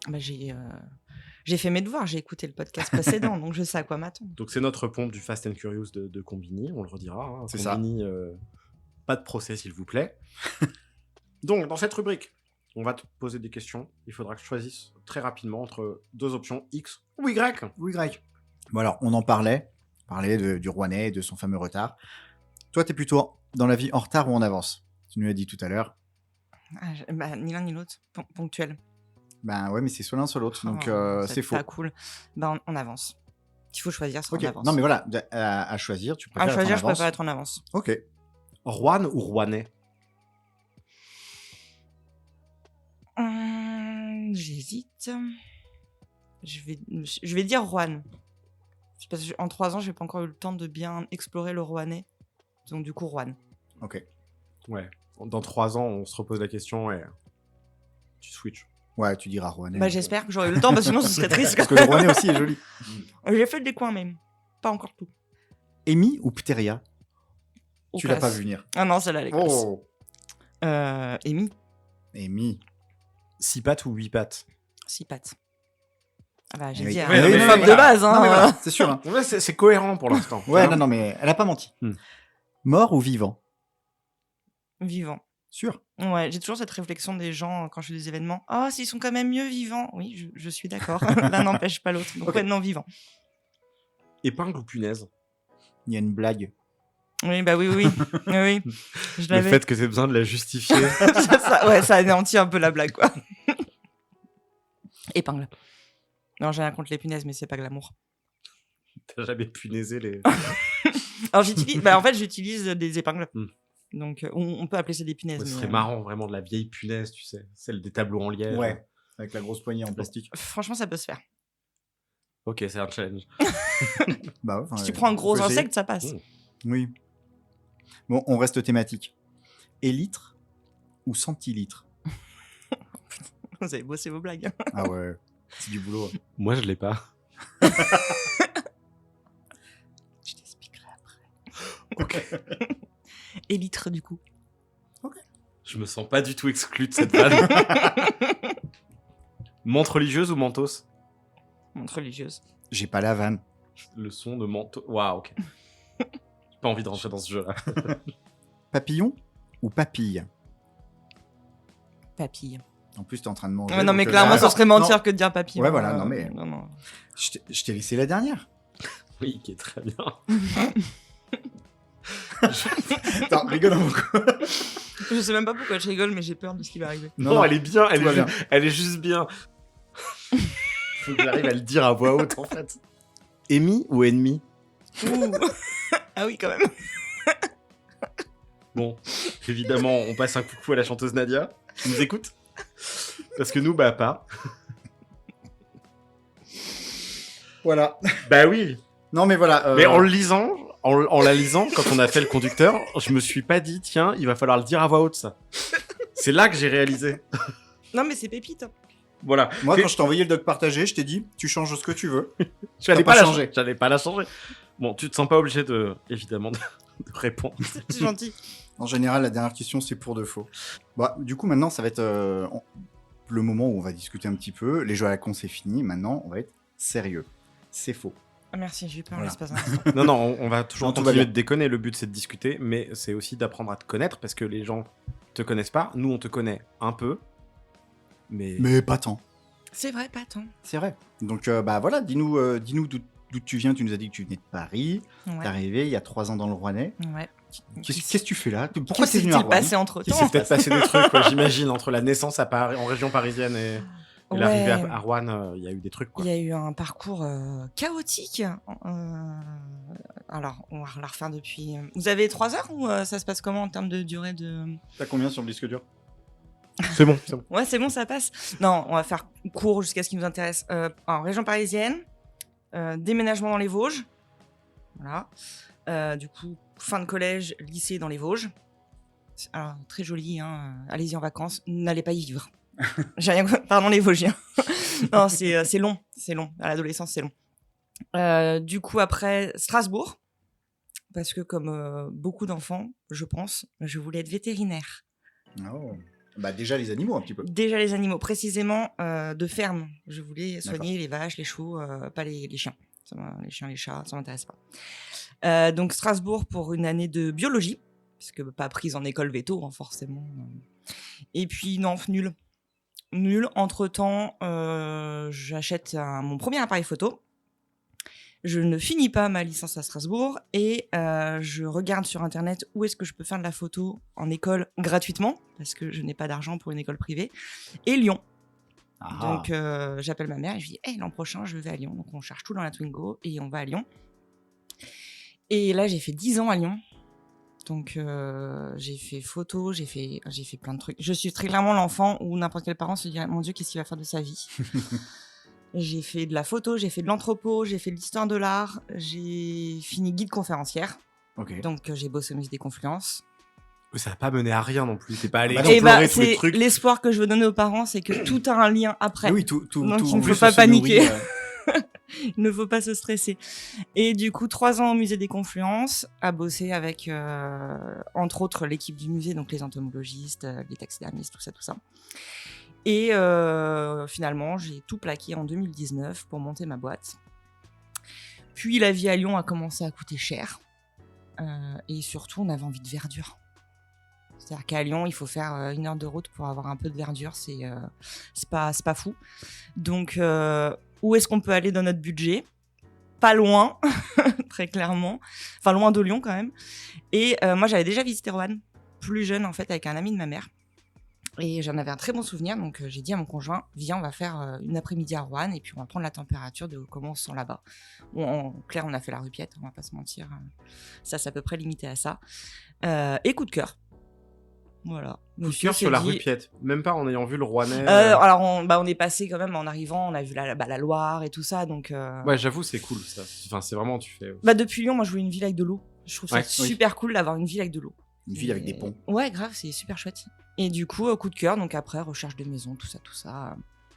Bah, j'ai fait mes devoirs, j'ai écouté le podcast précédent, donc je sais à quoi m'attendre. Donc, c'est notre pompe du Fast and Curious de Combini, on le redira. Hein. C'est ça. Combini, pas de procès, s'il vous plaît. Donc, dans cette rubrique, on va te poser des questions. Il faudra que tu choisisses très rapidement entre 2 options, X ou Y. Ou Y. Bon, alors, on en parlait. On parlait du Rouennais et de son fameux retard. Toi, t'es plutôt dans la vie en retard ou en avance? Tu nous l'as dit tout à l'heure. Bah, ni l'un ni l'autre, ponctuel. Ben ouais, mais c'est soit l'un soit l'autre, donc Oh, c'est faux. pas cool. Bah, on avance. Il faut choisir, c'est Ok. en avance. Non, mais voilà, à choisir, tu préfères À choisir, être je en avance. préfère être en avance. Ok. Rouen ou Rouennais? J'hésite. Je vais dire Rouen. C'est parce qu'en 3 ans, j'ai pas encore eu le temps de bien explorer le Rouennais. Donc du coup, Rouen. Ok. Ouais. Dans 3 ans, on se repose la question et tu switches. Ouais, tu diras Rouennais. Bah, j'espère que j'aurai eu le temps, parce que sinon ce serait triste. Parce que le Rouennais aussi est joli. J'ai fait des coins même. Pas encore tout. Amy ou Pteria? Au Tu l'as classe. pas vu venir. Ah non, celle-là, elle est classe. Oh. Amy, Amy. 6 pattes ou 8 pattes? 6 pattes. Ah bah, j'ai Oui. dit, Ouais, une mais femme voilà. de base, hein. Non, mais voilà, c'est sûr. Hein. Ouais, c'est cohérent pour l'instant. Ouais, Hein. non, mais elle a pas menti. Hmm. Mort ou vivant? Vivant. Sûr. Ouais, j'ai toujours cette réflexion des gens quand je fais des événements. Ah, s'ils sont quand même mieux vivants. Oui, je suis d'accord. L'un n'empêche pas l'autre. Donc, Ok. ouais, non, vivant. Épingle ou punaise? Il y a une blague. Oui, bah oui. Oui. Je Le l'avais. fait que tu aies besoin de la justifier. ça anéantit un peu la blague, quoi. Épingle. Non, j'ai rien contre les punaises, mais c'est pas glamour. T'as jamais punaisé les. Alors, j'utilise des épingles. Hmm. Donc, on peut appeler ça des punaises. Ouais, ce mais, serait marrant, vraiment, de la vieille punaise, tu sais. Celle des tableaux en liège. Ouais. Avec la grosse poignée en plastique. Franchement, ça peut se faire. Ok, c'est un challenge. Bah ouais, enfin, Si tu prends un gros faut essayer. insecte, ça passe. Mmh. Oui. Bon, on reste thématique. Élitre ou centilitre? Vous avez bossé vos blagues. Ah ouais, c'est du boulot. Moi, je l'ai pas. Je t'expliquerai après. Élitre, du coup. Je me sens pas du tout exclu de cette vanne. Menthe religieuse ou mentos? Montre religieuse. J'ai pas la vanne. Le son de mentos. Waouh, ok. J'ai pas envie de rentrer dans ce jeu-là. Papillon ou papille? Papille. En plus, t'es en train de manger. Ouais, non, mais donc, clairement, là- ça serait Non, mentir que de dire papillon. Ouais, voilà, non, mais- Non. Je t'ai laissé la dernière. Oui, qui est très bien. Attends, rigole un peu. Je sais même pas pourquoi je rigole, mais j'ai peur de ce qui va arriver. Non, elle est bien, tout va bien. elle est juste bien. Faut que j'arrive à le dire à voix haute, en fait. Amy ou ennemi? Ouh. Ah oui, quand même. Bon, évidemment, on passe un coucou à la chanteuse Nadia. Tu nous écoutes? Parce que nous, bah, pas. Voilà. Bah oui. Non, mais voilà. Mais en le lisant, en la lisant, quand on a fait le conducteur, je me suis pas dit, tiens, il va falloir le dire à voix haute, ça. C'est là que j'ai réalisé. Non, mais c'est pépite. Hein. Voilà. Moi, quand je t'ai envoyé le doc partagé, je t'ai dit, tu changes ce que tu veux. J'allais pas pas la changé. changer. J'allais pas la changer. Bon, tu te sens pas obligé de, évidemment, de répondre. C'est gentil. En général, la dernière question, c'est pour de faux. Bah, du coup, maintenant, ça va être le moment où on va discuter un petit peu. Les jeux à la con, c'est fini. Maintenant, on va être sérieux. C'est faux. Ah, merci, j'ai eu peur Voilà. l'espace d'un instant. Non, on va toujours Non, tout va continuer bien. de déconner. Le but, c'est de discuter, mais c'est aussi d'apprendre à te connaître parce que les gens te connaissent pas. Nous, on te connaît un peu, mais Mais pas tant. C'est vrai, pas tant. C'est vrai. Donc, bah voilà, dis-nous d'où tu viens. Tu nous as dit que tu venais de Paris. T'es Ouais. arrivé il y a 3 ans dans le Rouennais. Ouais. Qu'est-ce que tu fais là? Pourquoi Qu'est-ce t'es qui venu à s'est Rouen? passé entre il temps s'est peut-être passé des trucs, quoi, j'imagine, entre la naissance à Paris, en région parisienne et l'arrivée à Rouen. Il y a eu des trucs, quoi. Il y a eu un parcours chaotique. Alors, on va la refaire depuis. Vous avez 3 heures ou ça se passe comment en termes de durée de. T'as combien sur le disque dur? C'est bon, c'est bon. Ouais, c'est bon, ça passe. Non, on va faire court jusqu'à ce qui nous intéresse. En région parisienne, déménagement dans les Vosges. Voilà. Du coup, fin de collège, lycée dans les Vosges. Alors, très joli, hein. Allez-y en vacances. N'allez pas y vivre. J'ai rien. Pardon, les Vosgiens. Non, c'est long. C'est long. À l'adolescence, c'est long. Du coup, après, Strasbourg. Parce que, comme beaucoup d'enfants, je pense, je voulais être vétérinaire. Oh. Bah déjà les animaux un petit peu. Déjà les animaux, précisément de ferme. Je voulais soigner les vaches, les chevaux, pas les chiens. Les chiens, les chats, ça m'intéresse pas. Donc Strasbourg pour une année de biologie, parce que pas prise en école veto, hein, forcément. Et puis non, nul. Nul. Entre-temps, j'achète mon premier appareil photo. Je ne finis pas ma licence à Strasbourg et je regarde sur Internet où est-ce que je peux faire de la photo en école gratuitement, parce que je n'ai pas d'argent pour une école privée, et Lyon. Ah. Donc j'appelle ma mère et je lui dis hey, l'an prochain, je vais à Lyon. Donc on cherche tout dans la Twingo et on va à Lyon. Et là, j'ai fait 10 ans à Lyon. Donc j'ai fait photo, j'ai fait plein de trucs. Je suis très clairement l'enfant où n'importe quel parent se dirait mon Dieu, qu'est-ce qu'il va faire de sa vie. J'ai fait de la photo, j'ai fait de l'anthropo, j'ai fait de l'histoire de l'art, j'ai fini guide conférencière. Ok. Donc j'ai bossé au musée des Confluences. Ça n'a pas mené à rien non plus. T'es pas allé Ah bah Et explorer bah tous les c'est trucs. l'espoir que je veux donner aux parents, c'est que tout a un lien après. Et oui, tout. Donc, tout il en ne plus faut pas se nourrit, paniquer. Il ne faut pas se stresser. Et du coup, 3 ans au musée des Confluences, à bosser avec, entre autres, l'équipe du musée, donc les entomologistes, les taxidermistes, tout ça. Et finalement, j'ai tout plaqué en 2019 pour monter ma boîte. Puis la vie à Lyon a commencé à coûter cher. Et surtout, on avait envie de verdure. C'est-à-dire qu'à Lyon, il faut faire 1 heure de route pour avoir un peu de verdure. C'est pas fou. Donc, où est-ce qu'on peut aller dans notre budget ? Pas loin, très clairement. Enfin, loin de Lyon quand même. Et moi, j'avais déjà visité Roanne, plus jeune en fait, avec un ami de ma mère. Et j'en avais un très bon souvenir, donc j'ai dit à mon conjoint, viens, on va faire une après-midi à Roanne et puis on va prendre la température de comment on se sent là-bas. Bon, en clair, on a fait la Rupiette, on va pas se mentir. Ça, c'est à peu près limité à ça. Et coup de cœur. Voilà. Coup de cœur sur la Rupiette. Même pas en ayant vu le Rouennais. Alors, on est passé quand même en arrivant, on a vu la Loire et tout ça, donc... Ouais, j'avoue, c'est cool ça. Enfin, c'est vraiment, tu fais. Depuis Lyon, moi, je voulais une ville avec de l'eau. Je trouve ça super cool d'avoir une ville avec de l'eau. Une ville avec des ponts. Ouais, grave, c'est super chouette. Et du coup, coup de cœur, donc après, recherche de maison, tout ça.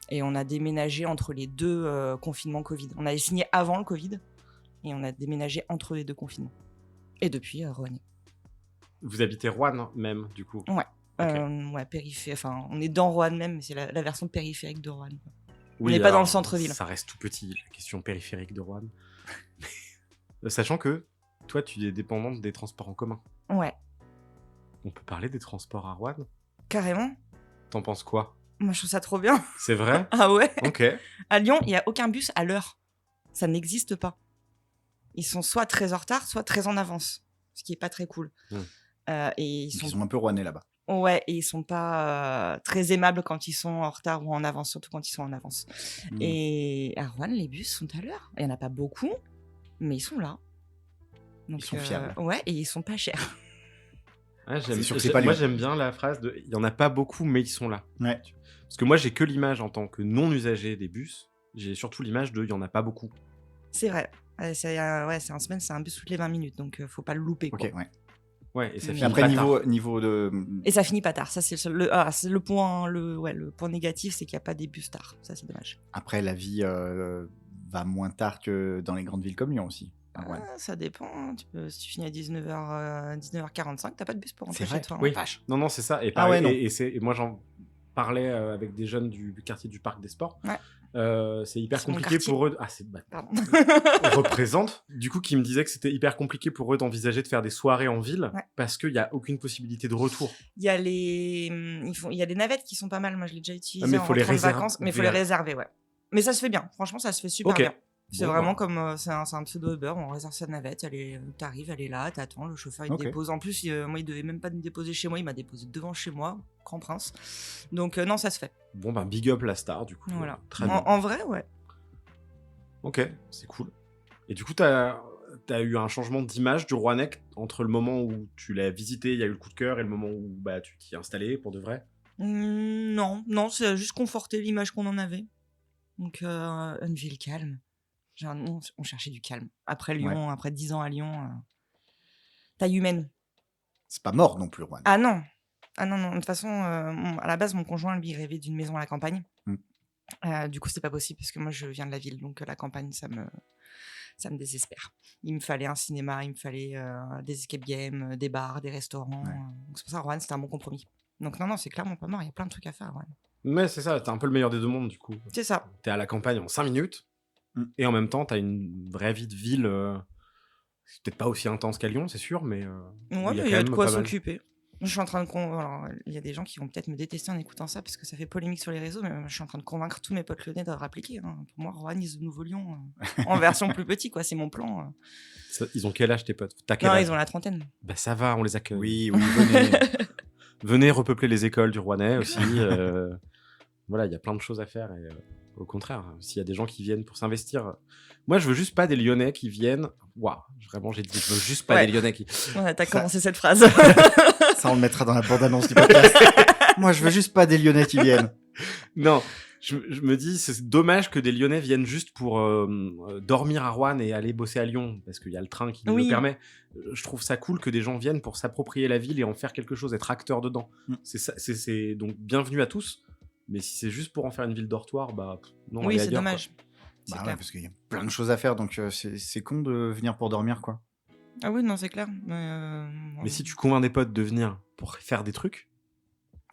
Et on a déménagé entre les 2 confinements Covid. On avait signé avant le Covid et on a déménagé entre les 2 confinements. Et depuis, Roanne. Vous habitez Roanne même, du coup. Ouais. Ok. Ouais, périphérique. Enfin, on est dans Roanne même, mais c'est la version périphérique de Roanne. Oui, n'est pas dans alors, le centre-ville. Ça reste tout petit, la question périphérique de Roanne. Sachant que toi, tu es dépendante des transports en commun. Ouais, On peut parler des transports à Roanne ? carrément. T'en penses quoi ? Moi, je trouve ça trop bien. C'est vrai ? Ah ouais. Ok. À Lyon, il n'y a aucun bus à l'heure. Ça n'existe pas. Ils sont soit très en retard, soit très en avance. Ce qui est pas très cool. Et Ils sont un peu rouennais là-bas. Ouais, et ils sont pas très aimables quand ils sont en retard ou en avance, surtout quand ils sont en avance. Et à Roanne, les bus sont à l'heure. Il y en a pas beaucoup, mais ils sont là. Donc, Ils sont fiables. Ouais, et ils sont pas chers. Ouais, C'est sûr que c'est pas moi, Lyon. j'aime bien la phrase de « il y en a pas beaucoup, mais ils sont là Ouais. ». Parce que moi, j'ai que l'image en tant que non-usager des bus. J'ai surtout l'image de « il y en a pas beaucoup C'est vrai. C'est en semaine, c'est un bus toutes les 20 minutes, donc faut pas le louper. Quoi. Ok, ouais. Ouais, et ça Mais finit Après, pas tard. niveau de. Et ça finit pas tard. Ça, c'est c'est le point, le point négatif, c'est qu'il n'y a pas des bus tard. Ça, c'est dommage. Après, la vie va moins tard que dans les grandes villes comme Lyon aussi. Ah, ouais. Ça dépend. Hein. Si tu finis à 19h45, t'as pas de bus pour rentrer C'est vrai. chez toi. Oui, Hein. non, c'est ça. Et, Ah ouais, pareil, non. et moi, j'en parlais avec des jeunes du quartier du Parc des Sports. Ouais. C'est hyper C'est mon compliqué quartier. pour eux. Ah, c'est Pardon. représente. Du coup, qui me disait que c'était hyper compliqué pour eux d'envisager de faire des soirées en ville Ouais. parce qu'il n'y a aucune possibilité de retour. Il y a il y a des navettes qui sont pas mal. Moi, je l'ai déjà utilisé mais en faut les rentrant de réserver. vacances, mais il faut les réserver, ouais. Mais ça se fait bien. Franchement, ça se fait super Ok. bien. C'est Bon, vraiment bah. comme c'est un pseudo Uber. On réserve sa navette, t'arrives, elle est là, t'attends, le chauffeur il te Ok. dépose. En plus, moi, il devait même pas me déposer chez moi, il m'a déposé devant chez moi, Grand Prince. Donc non, ça se fait. Bon, ben, big up la star, du coup. Voilà. Très bien. En vrai, ouais. Ok, c'est cool. Et du coup, t'as eu un changement d'image du Rouennais entre le moment où tu l'as visité, il y a eu le coup de cœur, et le moment où bah, tu t'y es installé pour de vrai. Non, c'est juste conforter l'image qu'on en avait. Donc une ville calme. On cherchait du calme. Après Lyon, après 10 ans à Lyon, taille humaine. C'est pas mort non plus, Rouen. Ah non. De toute façon, à la base, mon conjoint, lui, rêvait d'une maison à la campagne. Du coup, c'était pas possible parce que moi, je viens de la ville. Donc, la campagne, ça me désespère. Il me fallait un cinéma, il me fallait des escape games, des bars, des restaurants. Ouais. Donc, c'est pour ça, Rouen, c'était un bon compromis. Donc, non, c'est clairement pas mort. Il y a plein de trucs à faire, Rouen. Mais c'est ça, t'as un peu le meilleur des deux mondes, du coup. C'est ça. T'es à la campagne en 5 minutes, et en même temps, t'as une vraie vie de ville. C'est peut-être pas aussi intense qu'à Lyon, c'est sûr, mais. Ouais, il mais il y a quand de même quoi pas mal. s'occuper. Je suis en train de alors, il y a des gens qui vont peut-être me détester en écoutant ça parce que ça fait polémique sur les réseaux, mais je suis en train de convaincre tous mes potes lyonnais de rappliquer. Hein. Pour moi, Rouen is the nouveau Lyon en version plus petit, quoi. C'est mon plan. Ils ont quel âge, tes potes? T'as quel Non, âge? ils ont la trentaine. Bah ça va, on les accueille. Oui, venez. Venez repeupler les écoles du Rouennais aussi. Voilà, il y a plein de choses à faire. Et, au contraire, s'il y a des gens qui viennent pour s'investir. Moi, je veux juste pas des Lyonnais qui viennent. Waouh, vraiment, j'ai dit, je veux juste pas Ouais. des Lyonnais qui. Ouais, t'as Ça- commencé cette phrase. Ça, on le mettra dans la bande-annonce du podcast. Moi, je veux juste pas des Lyonnais qui viennent. Non, je me dis, c'est dommage que des Lyonnais viennent juste pour dormir à Rouen et aller bosser à Lyon, parce qu'il y a le train qui Oui. le permet. Je trouve ça cool que des gens viennent pour s'approprier la ville et en faire quelque chose, être acteur dedans. C'est ça, c'est donc bienvenue à tous. Mais si c'est juste pour en faire une ville dortoir, bah non. Oui, allez c'est ailleurs, dommage. quoi. C'est Bah ouais, clair. parce qu'il y a plein de choses à faire, donc c'est con de venir pour dormir, quoi. Ah oui, non, c'est clair. Mais si tu convaincs des potes de venir pour faire des trucs,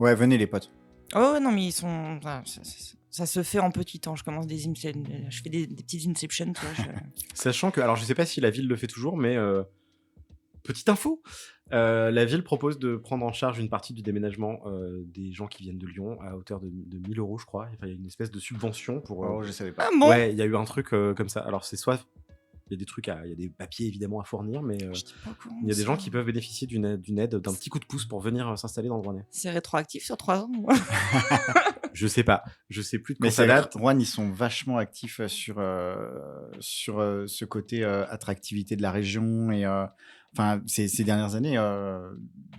Ouais, venez les potes. Oh ouais, non, mais ils sont. Ça se fait en petit temps. Je commence je fais des petites inceptions, tu vois. sachant que, alors je sais pas si la ville le fait toujours, mais petite info, la ville propose de prendre en charge une partie du déménagement des gens qui viennent de Lyon à hauteur de 1000 €, je crois. Enfin, il y a une espèce de subvention pour. Oh, je savais pas. Ah bon. Ouais, il y a eu un truc comme ça. Alors c'est soit il y a des trucs, il y a des papiers évidemment à fournir, mais Je dis pas comment il y a des ça. gens qui peuvent bénéficier d'une aide, d'un petit coup de pouce pour venir s'installer dans le Rouennais. C'est rétroactif sur 3 ans. Je sais pas, je sais plus de quand Mais ça ça date. Rouen, ils sont vachement actifs sur ce côté attractivité de la région. Et enfin, ces dernières années,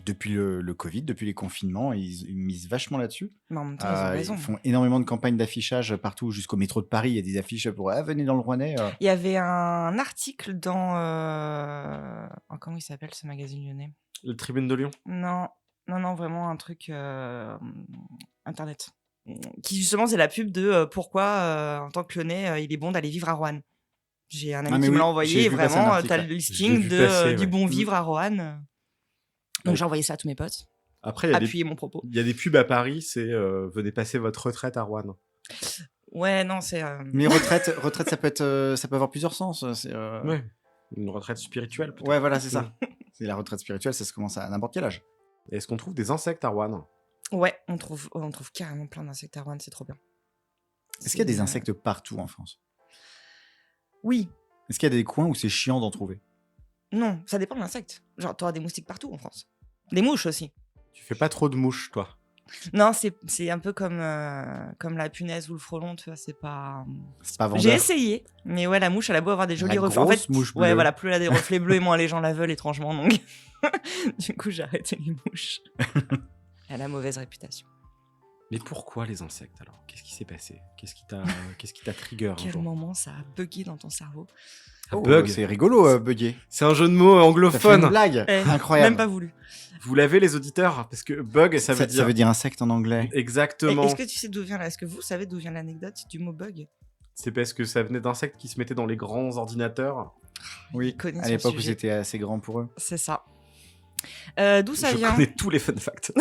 depuis le Covid, depuis les confinements, ils misent vachement là-dessus. Mais en même temps, ils ont raison. Ils font énormément de campagnes d'affichage partout, jusqu'au métro de Paris. Il y a des affiches pour venez dans le Rouennais. Il y avait un article dans. Comment il s'appelle ce magazine lyonnais? Le Tribune de Lyon. Non, vraiment un truc internet. Qui justement, c'est la pub de pourquoi, en tant que lyonnais, il est bon d'aller vivre à Roanne. J'ai un ami mais qui me oui, l'a j'ai envoyé et vu passer un vraiment, article, t'as ouais. le Je l'ai listing vu passer, du ouais. bon vivre à Roanne. Donc Ouais. j'ai envoyé ça à tous mes potes. Après, il y a Appuyer mon propos. il y a des pubs à Paris, c'est venez passer votre retraite à Rouen. Ouais, non, c'est. Mais retraite, ça peut avoir plusieurs sens. Ouais. Une retraite spirituelle. peut-être. Ouais, voilà, c'est ça. C'est la retraite spirituelle, ça se commence à n'importe quel âge. Est-ce qu'on trouve des insectes à Rouen? Ouais, on trouve carrément plein d'insectes à Roanne, c'est trop bien. Est-ce qu'il y a des C'est, insectes partout en France? Oui, Est-ce qu'il y a des coins où c'est chiant d'en trouver? non, ça dépend de l'insecte. Genre, t'auras des moustiques partout en France. Des mouches aussi. Tu fais pas trop de mouches, toi. Non, c'est un peu comme la punaise ou le frelon, tu vois, c'est pas. C'est pas J'ai vendeur. essayé, mais ouais, la mouche, elle a beau avoir des jolis La reflets. En grosse fait, mouche ouais, bleue. voilà, plus elle a des reflets bleus et moins les gens la veulent, étrangement, donc. Du coup, j'ai arrêté les mouches. Elle a mauvaise réputation. Mais pourquoi les insectes alors? Qu'est-ce qui s'est passé? Qu'est-ce qui t'a trigger un Quel jour? moment ça a bugué dans ton cerveau? Oh, Bug. c'est rigolo, bugger. C'est un jeu de mots Ça fait une anglophone. blague. Eh, Incroyable. Même pas voulu. Vous l'avez les auditeurs parce que bug ça veut dire insecte en anglais. exactement. Est-ce que tu sais d'où vient Est-ce que vous savez d'où vient l'anecdote du mot bug? C'est parce que ça venait d'insectes qui se mettaient dans les grands ordinateurs. Oui, connaît à son l'époque où sujet. c'était assez grand pour eux. C'est ça. D'où ça Je vient connais tous les fun facts.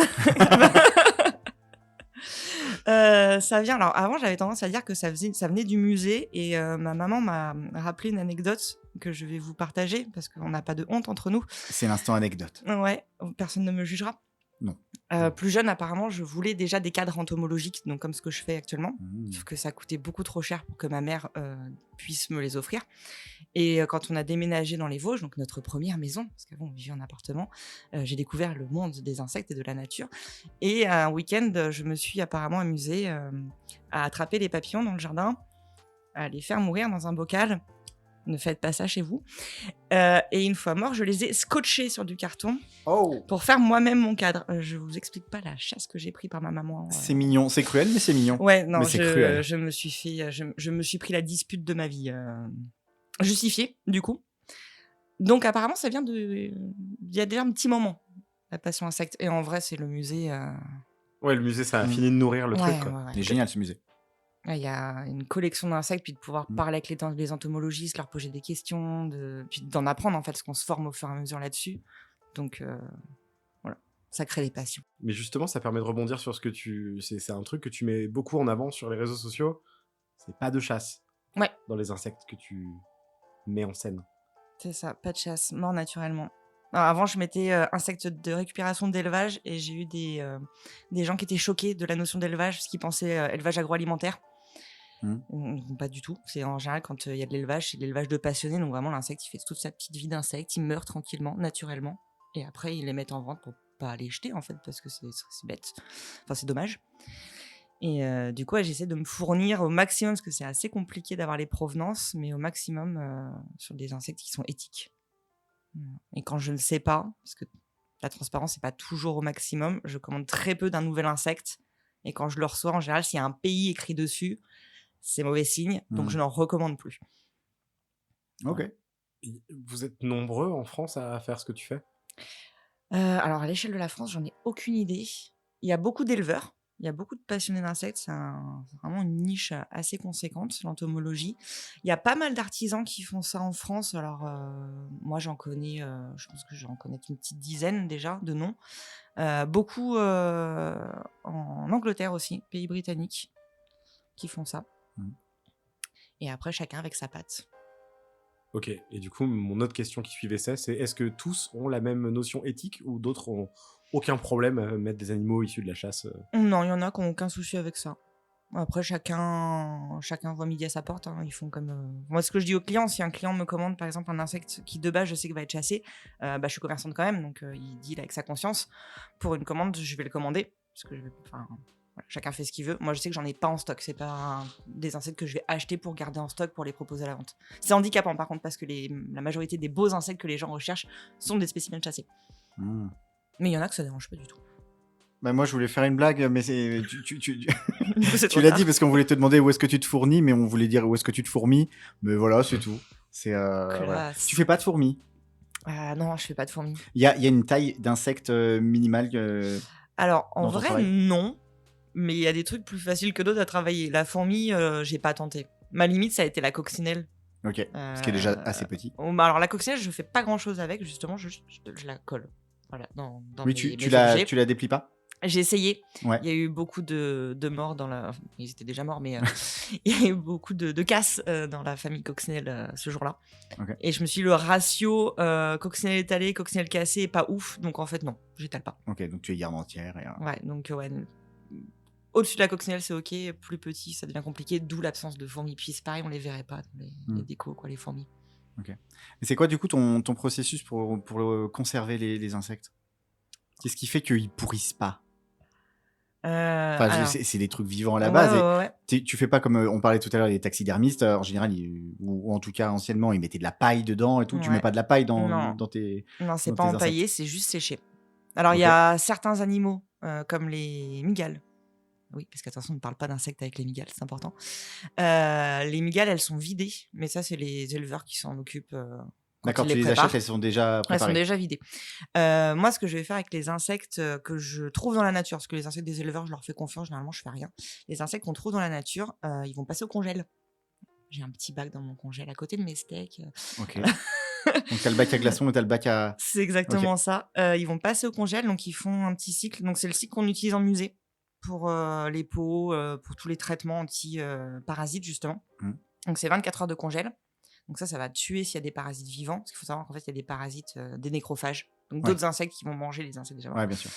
Ça vient. Alors avant, j'avais tendance à dire que ça venait du musée et ma maman m'a rappelé une anecdote que je vais vous partager parce qu'on n'a pas de honte entre nous. C'est l'instant anecdote. Ouais, personne ne me jugera. Non. Plus jeune, apparemment, je voulais déjà des cadres entomologiques, donc comme ce que je fais actuellement. Mmh. Sauf que ça coûtait beaucoup trop cher pour que ma mère puisse me les offrir. Et quand on a déménagé dans les Vosges, donc notre première maison, parce qu'avant on vivait en appartement, j'ai découvert le monde des insectes et de la nature. Et un week-end, je me suis apparemment amusée à attraper les papillons dans le jardin, à les faire mourir dans un bocal. Ne faites pas ça chez vous. Et une fois morts, je les ai scotchés sur du carton Oh, pour faire moi-même mon cadre. Je vous explique pas la chasse que j'ai pris par ma maman. c'est mignon. C'est cruel, mais c'est mignon. Ouais, non, Mais c'est cruel. je me suis fait, je me suis pris la dispute de ma vie, justifiée du coup. Donc apparemment, ça vient de, il y a déjà un petit moment, la passion insecte. Et en vrai, c'est le musée. Ouais, le musée, ça a Mm. fini de nourrir le Ouais, truc. Quoi. ouais, ouais. C'est génial ce musée. Ouais, il y a une collection d'insectes, puis de pouvoir Mm. parler avec les entomologistes, leur poser des questions, puis d'en apprendre en fait, parce qu'on se forme au fur et à mesure là-dessus. Donc voilà, ça crée des passions. Mais justement, ça permet de rebondir sur ce que tu. C'est un truc que tu mets beaucoup en avant sur les réseaux sociaux. C'est pas de chasse. Ouais. Dans les insectes que tu mets en scène. C'est ça, pas de chasse, mort naturellement. Alors, avant, je mettais insectes de récupération d'élevage et j'ai eu des gens qui étaient choqués de la notion d'élevage parce qu'ils pensaient élevage agroalimentaire. Pas du tout. C'est en général quand il y a de l'élevage, c'est de l'élevage de passionnés. Donc vraiment, l'insecte, il fait toute sa petite vie d'insecte, il meurt tranquillement, naturellement. Et après, ils les mettent en vente pour pas les jeter en fait parce que c'est bête. Enfin, c'est dommage. Et du coup, ouais, j'essaie de me fournir au maximum parce que c'est assez compliqué d'avoir les provenances, mais au maximum sur des insectes qui sont éthiques. Et quand je ne sais pas, parce que la transparence n'est pas toujours au maximum, je commande très peu d'un nouvel insecte. Et quand je le reçois, en général, s'il y a un pays écrit dessus, c'est mauvais signe, donc je n'en recommande plus. Ok. Vous êtes nombreux en France à faire ce que tu fais? Alors, à l'échelle de la France, j'en ai aucune idée. Il y a beaucoup d'éleveurs, il y a beaucoup de passionnés d'insectes, c'est vraiment une niche assez conséquente, l'entomologie. Il y a pas mal d'artisans qui font ça en France. Alors, moi, j'en connais, je pense que j'en connais une petite dizaine déjà de noms. Beaucoup en Angleterre aussi, pays britanniques, qui font ça. Et après, chacun avec sa patte. Ok, et du coup, mon autre question qui suivait ça, c'est est-ce que tous ont la même notion éthique ou d'autres ont aucun problème à mettre des animaux issus de la chasse Non, il y en a qui n'ont aucun souci avec ça. Après, chacun voit midi à sa porte. Hein. Ils font comme. Moi, ce que je dis aux clients, si un client me commande par exemple un insecte qui de base je sais qu'il va être chassé, je suis commerçante quand même, donc il deal avec sa conscience. Pour une commande, je vais le commander. Parce que voilà, chacun fait ce qu'il veut. Moi, je sais que j'en ai pas en stock. C'est pas des insectes que je vais acheter pour garder en stock pour les proposer à la vente. C'est handicapant par contre, parce que la majorité des beaux insectes que les gens recherchent sont des spécimens chassés. Mais il y en a que ça dérange pas du tout. Bah moi je voulais faire une blague, mais c'est C'est tu trop l'as tard. dit parce qu'on voulait te demander où est-ce que tu te fournis, mais on voulait dire où est-ce que tu te fourmis. Mais voilà, c'est tout. C'est voilà. Classe. Tu fais pas de fourmis. Ah non, je fais pas de fourmis. Il y a une taille d'insecte minimale. Alors, en Dans ton vrai, travail. non. Mais il y a des trucs plus faciles que d'autres à travailler. La fourmi, j'ai pas tenté. Ma limite, ça a été la coccinelle. Ok. Ce qui est déjà assez petit. Alors, la coccinelle, je fais pas grand chose avec, justement, je la colle. Voilà, dans Oui, mes tu la objets. déplies pas. J'ai essayé. Ouais. Il y a eu beaucoup de morts dans la. Enfin, ils étaient déjà morts, mais il y a eu beaucoup de casses dans la famille coccinelle ce jour-là. Ok. Et je me suis dit, le ratio coccinelle étalée, coccinelle cassée est pas ouf. Donc en fait, non, j'étale pas. Ok, donc tu es garde entière. Et, Ouais, donc ouais. Au-dessus de la coccinelle, c'est ok. Plus petit, ça devient compliqué. D'où l'absence de fourmis. Puis c'est pareil, on les verrait pas dans les décos, quoi, les fourmis. Et c'est quoi du coup ton processus pour conserver les insectes? Qu'est-ce qui fait qu'ils pourrissent pas? Enfin, Alors, c'est des trucs vivants à la ouais, base. ouais, ouais. Tu fais pas comme on parlait tout à l'heure, les taxidermistes. En général, ou en tout cas anciennement, ils mettaient de la paille dedans et tout. Tu Ouais. mets pas de la paille Non. dans tes. Non, c'est dans pas tes empaillé, c'est juste séché. Alors, il y Ok. a certains animaux, comme les mygales, Oui, parce qu'attention, on ne parle pas d'insectes avec les mygales, c'est important. Les mygales, elles sont vidées, mais ça, c'est les éleveurs qui s'en occupent. Quand D'accord, ils tu les préparent. achètes, elles sont déjà Elles sont préparées. déjà vidées. Moi, ce que je vais faire avec les insectes que je trouve dans la nature, parce que les insectes des éleveurs, je leur fais confiance, généralement, je fais rien. Les insectes qu'on trouve dans la nature, ils vont passer au congèle. J'ai un petit bac dans mon congèle à côté de mes steaks. Ok. Donc t'as le bac à glaçons et t'as le bac à... C'est exactement ça. Ils vont passer au congèle, donc ils font un petit cycle. Donc c'est le cycle qu'on utilise en musée pour les pots, pour tous les traitements anti-parasites, justement. Mmh. Donc c'est 24 heures de congèle. Donc ça va tuer s'il y a des parasites vivants. Parce qu'il faut savoir qu'en fait, il y a des parasites, des nécrophages. Donc d'autres insectes qui vont manger les insectes déjà morts. Ouais, bien sûr.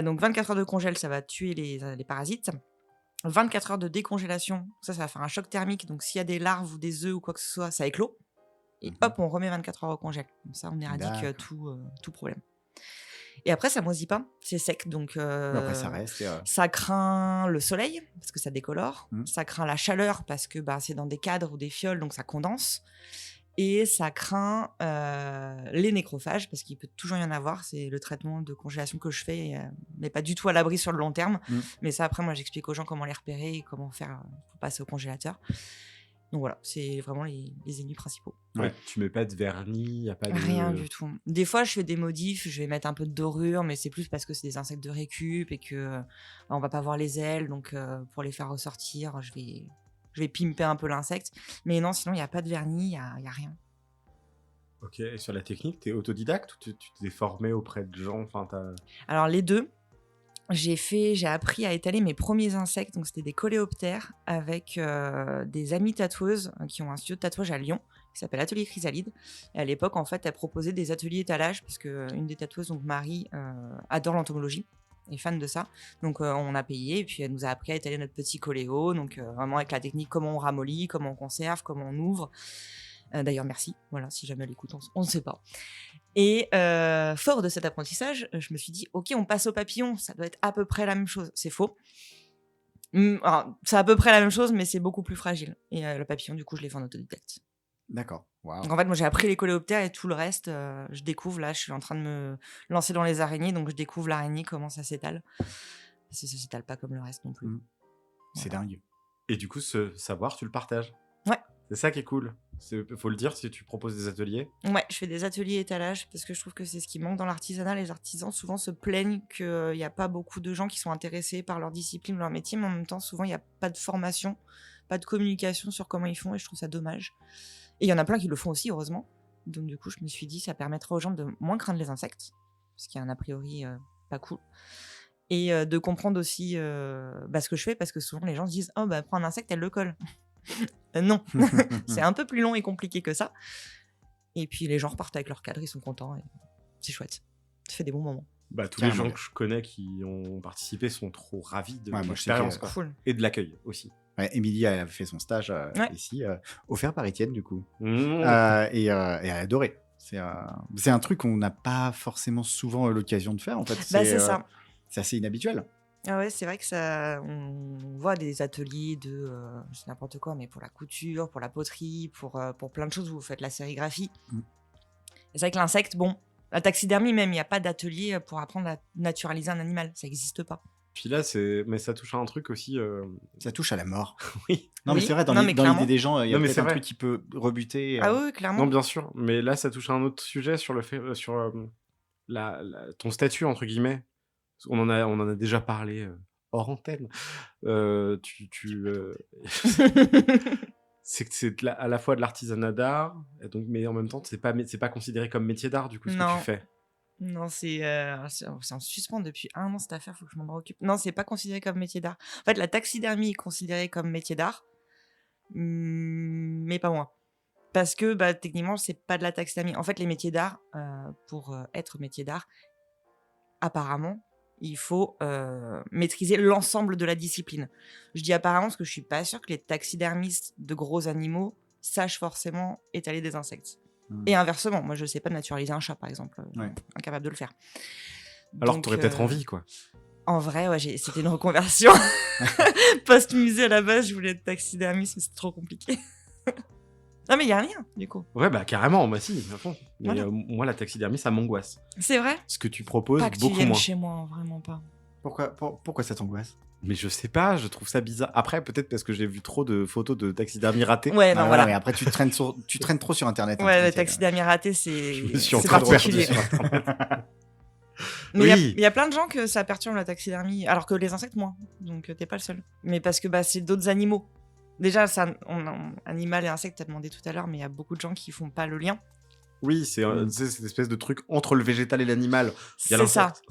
Donc 24 heures de congèle, ça va tuer les parasites. 24 heures de décongélation, ça va faire un choc thermique. Donc s'il y a des larves ou des œufs ou quoi que ce soit, ça éclot. Et hop, on remet 24 heures au congèle. Comme ça, on éradique tout problème. Et après, ça moisit pas, c'est sec. Donc Après, ça reste. ça craint le soleil, parce que ça décolore. Mmh. Ça craint la chaleur, parce que c'est dans des cadres ou des fioles, donc ça condense. Et ça craint les nécrophages, parce qu'il peut toujours y en avoir. C'est le traitement de congélation que je fais, mais pas du tout à l'abri sur le long terme. Mmh. Mais ça, après, moi, j'explique aux gens comment les repérer et comment faire pour passer au congélateur. Donc voilà, c'est vraiment les ennemis principaux. Ouais, tu mets pas de vernis, y a pas de... Rien du tout. Des fois, je fais des modifs, je vais mettre un peu de dorure, mais c'est plus parce que c'est des insectes de récup et que on va pas voir les ailes, donc pour les faire ressortir, je vais pimper un peu l'insecte. Mais non, sinon, il n'y a pas de vernis, il y a rien. Ok, et sur la technique, t'es autodidacte ou tu t'es formé auprès de gens, enfin, Alors, les deux. J'ai appris à étaler mes premiers insectes, donc c'était des coléoptères avec des amies tatoueuses qui ont un studio de tatouage à Lyon qui s'appelle Atelier Chrysalide. Et à l'époque, en fait, elle proposait des ateliers étalage parce qu'une des tatoueuses, donc Marie, adore l'entomologie, est fan de ça. Donc on a payé et puis elle nous a appris à étaler notre petit coléo, donc vraiment avec la technique comment on ramollit, comment on conserve, comment on ouvre. D'ailleurs, merci. Voilà, si jamais elle écoute, on ne sait pas. Et fort de cet apprentissage, je me suis dit, ok, on passe au papillon, ça doit être à peu près la même chose. C'est faux. Alors, c'est à peu près la même chose, mais c'est beaucoup plus fragile. Et le papillon, du coup, je l'ai fait en autodidacte. D'accord. Waouh. Donc en fait, moi, j'ai appris les coléoptères et tout le reste, je découvre. Là, je suis en train de me lancer dans les araignées, donc je découvre l'araignée, comment ça s'étale. Ça s'étale pas comme le reste non plus. C'est Voilà. dingue. Et du coup, ce savoir, tu le partages. Ouais. C'est ça qui est cool. Faut le dire, si tu proposes des ateliers. Ouais, je fais des ateliers étalage parce que je trouve que c'est ce qui manque dans l'artisanat. Les artisans souvent se plaignent qu'il n'y a pas beaucoup de gens qui sont intéressés par leur discipline, leur métier, mais en même temps, souvent, il n'y a pas de formation, pas de communication sur comment ils font et je trouve ça dommage. Et il y en a plein qui le font aussi, heureusement. Donc du coup, je me suis dit, ça permettra aux gens de moins craindre les insectes, parce qu'il y a un a priori pas cool. Et de comprendre aussi ce que je fais, parce que souvent, les gens se disent, oh, prends un insecte, elle le colle. Non, c'est un peu plus long et compliqué que ça. Et puis les gens repartent avec leur cadre, ils sont contents. Et c'est chouette. Ça fait des bons moments. Tous les Carrément. gens que je connais qui ont participé sont trop ravis de Ouais, moi, je sais l'expérience. que- quoi. Cool. Et de l'accueil aussi. Ouais, Émilie a fait son stage Ouais. ici, offert par Étienne, du coup. Mmh. Et elle a adoré. C'est un truc qu'on n'a pas forcément souvent l'occasion de faire, en fait. C'est ça. C'est assez inhabituel. Ah ouais, c'est vrai que ça, on voit des ateliers de, je sais n'importe quoi, mais pour la couture, pour la poterie, pour plein de choses où vous faites la sérigraphie. Mm. Et c'est vrai que l'insecte, bon, la taxidermie même, il n'y a pas d'atelier pour apprendre à naturaliser un animal, ça n'existe pas. Puis là, mais ça touche à un truc aussi. Ça touche à la mort. Oui. Non, mais Oui. c'est vrai, dans Non, mais l'idée clairement. des gens, il y a Non, mais peut-être c'est un vrai. truc qui peut rebuter. Ah oui, clairement. Non, bien sûr. Mais là, ça touche à un autre sujet sur le fait, sur ton statut entre guillemets. On en a déjà parlé hors antenne. C'est que c'est à la fois de l'artisanat d'art, et donc, mais en même temps, c'est pas considéré comme métier d'art du coup ce Non. que tu fais. Non, c'est en suspens depuis 1 an cette affaire, faut que je m'en occupe. Non, c'est pas considéré comme métier d'art. En fait, la taxidermie est considérée comme métier d'art, mais pas moi. Parce que techniquement, c'est pas de la taxidermie. En fait, les métiers d'art, pour être métier d'art, apparemment, il faut maîtriser l'ensemble de la discipline. Je dis apparemment parce que je suis pas sûre que les taxidermistes de gros animaux sachent forcément étaler des insectes. Et inversement, moi je sais pas naturaliser un chat par exemple, Ouais. incapable de le faire. Alors Donc, que t'aurais peut-être envie quoi. En vrai, ouais, c'était une reconversion. Post-musée à la base, je voulais être taxidermiste, mais c'est trop compliqué. Non mais il y a rien du coup. Ouais carrément, moi si, à fond. Mais Voilà. moi la taxidermie ça m'angoisse. C'est vrai. Ce que tu proposes Pas que tu beaucoup viennes moins. chez moi, vraiment pas. Pourquoi ça t'angoisse? Mais je sais pas, je trouve ça bizarre. Après, peut-être parce que j'ai vu trop de photos de taxidermie ratées. Ouais, non, Ah, voilà. mais après, tu traînes trop sur Internet. hein, Ouais, le Timothée, taxidermie raté, c'est Je me suis c'est encore particulier. perdu sur Internet. Mais il Oui. y a plein de gens que ça perturbe la taxidermie, alors que les insectes, moins. Donc t'es pas le seul. Mais parce que c'est d'autres animaux. Déjà, animal et insecte, t'as demandé tout à l'heure, mais il y a beaucoup de gens qui font pas le lien. Oui, c'est tu sais, cette espèce de truc entre le végétal et l'animal. Il y a C'est ça. l'insecte.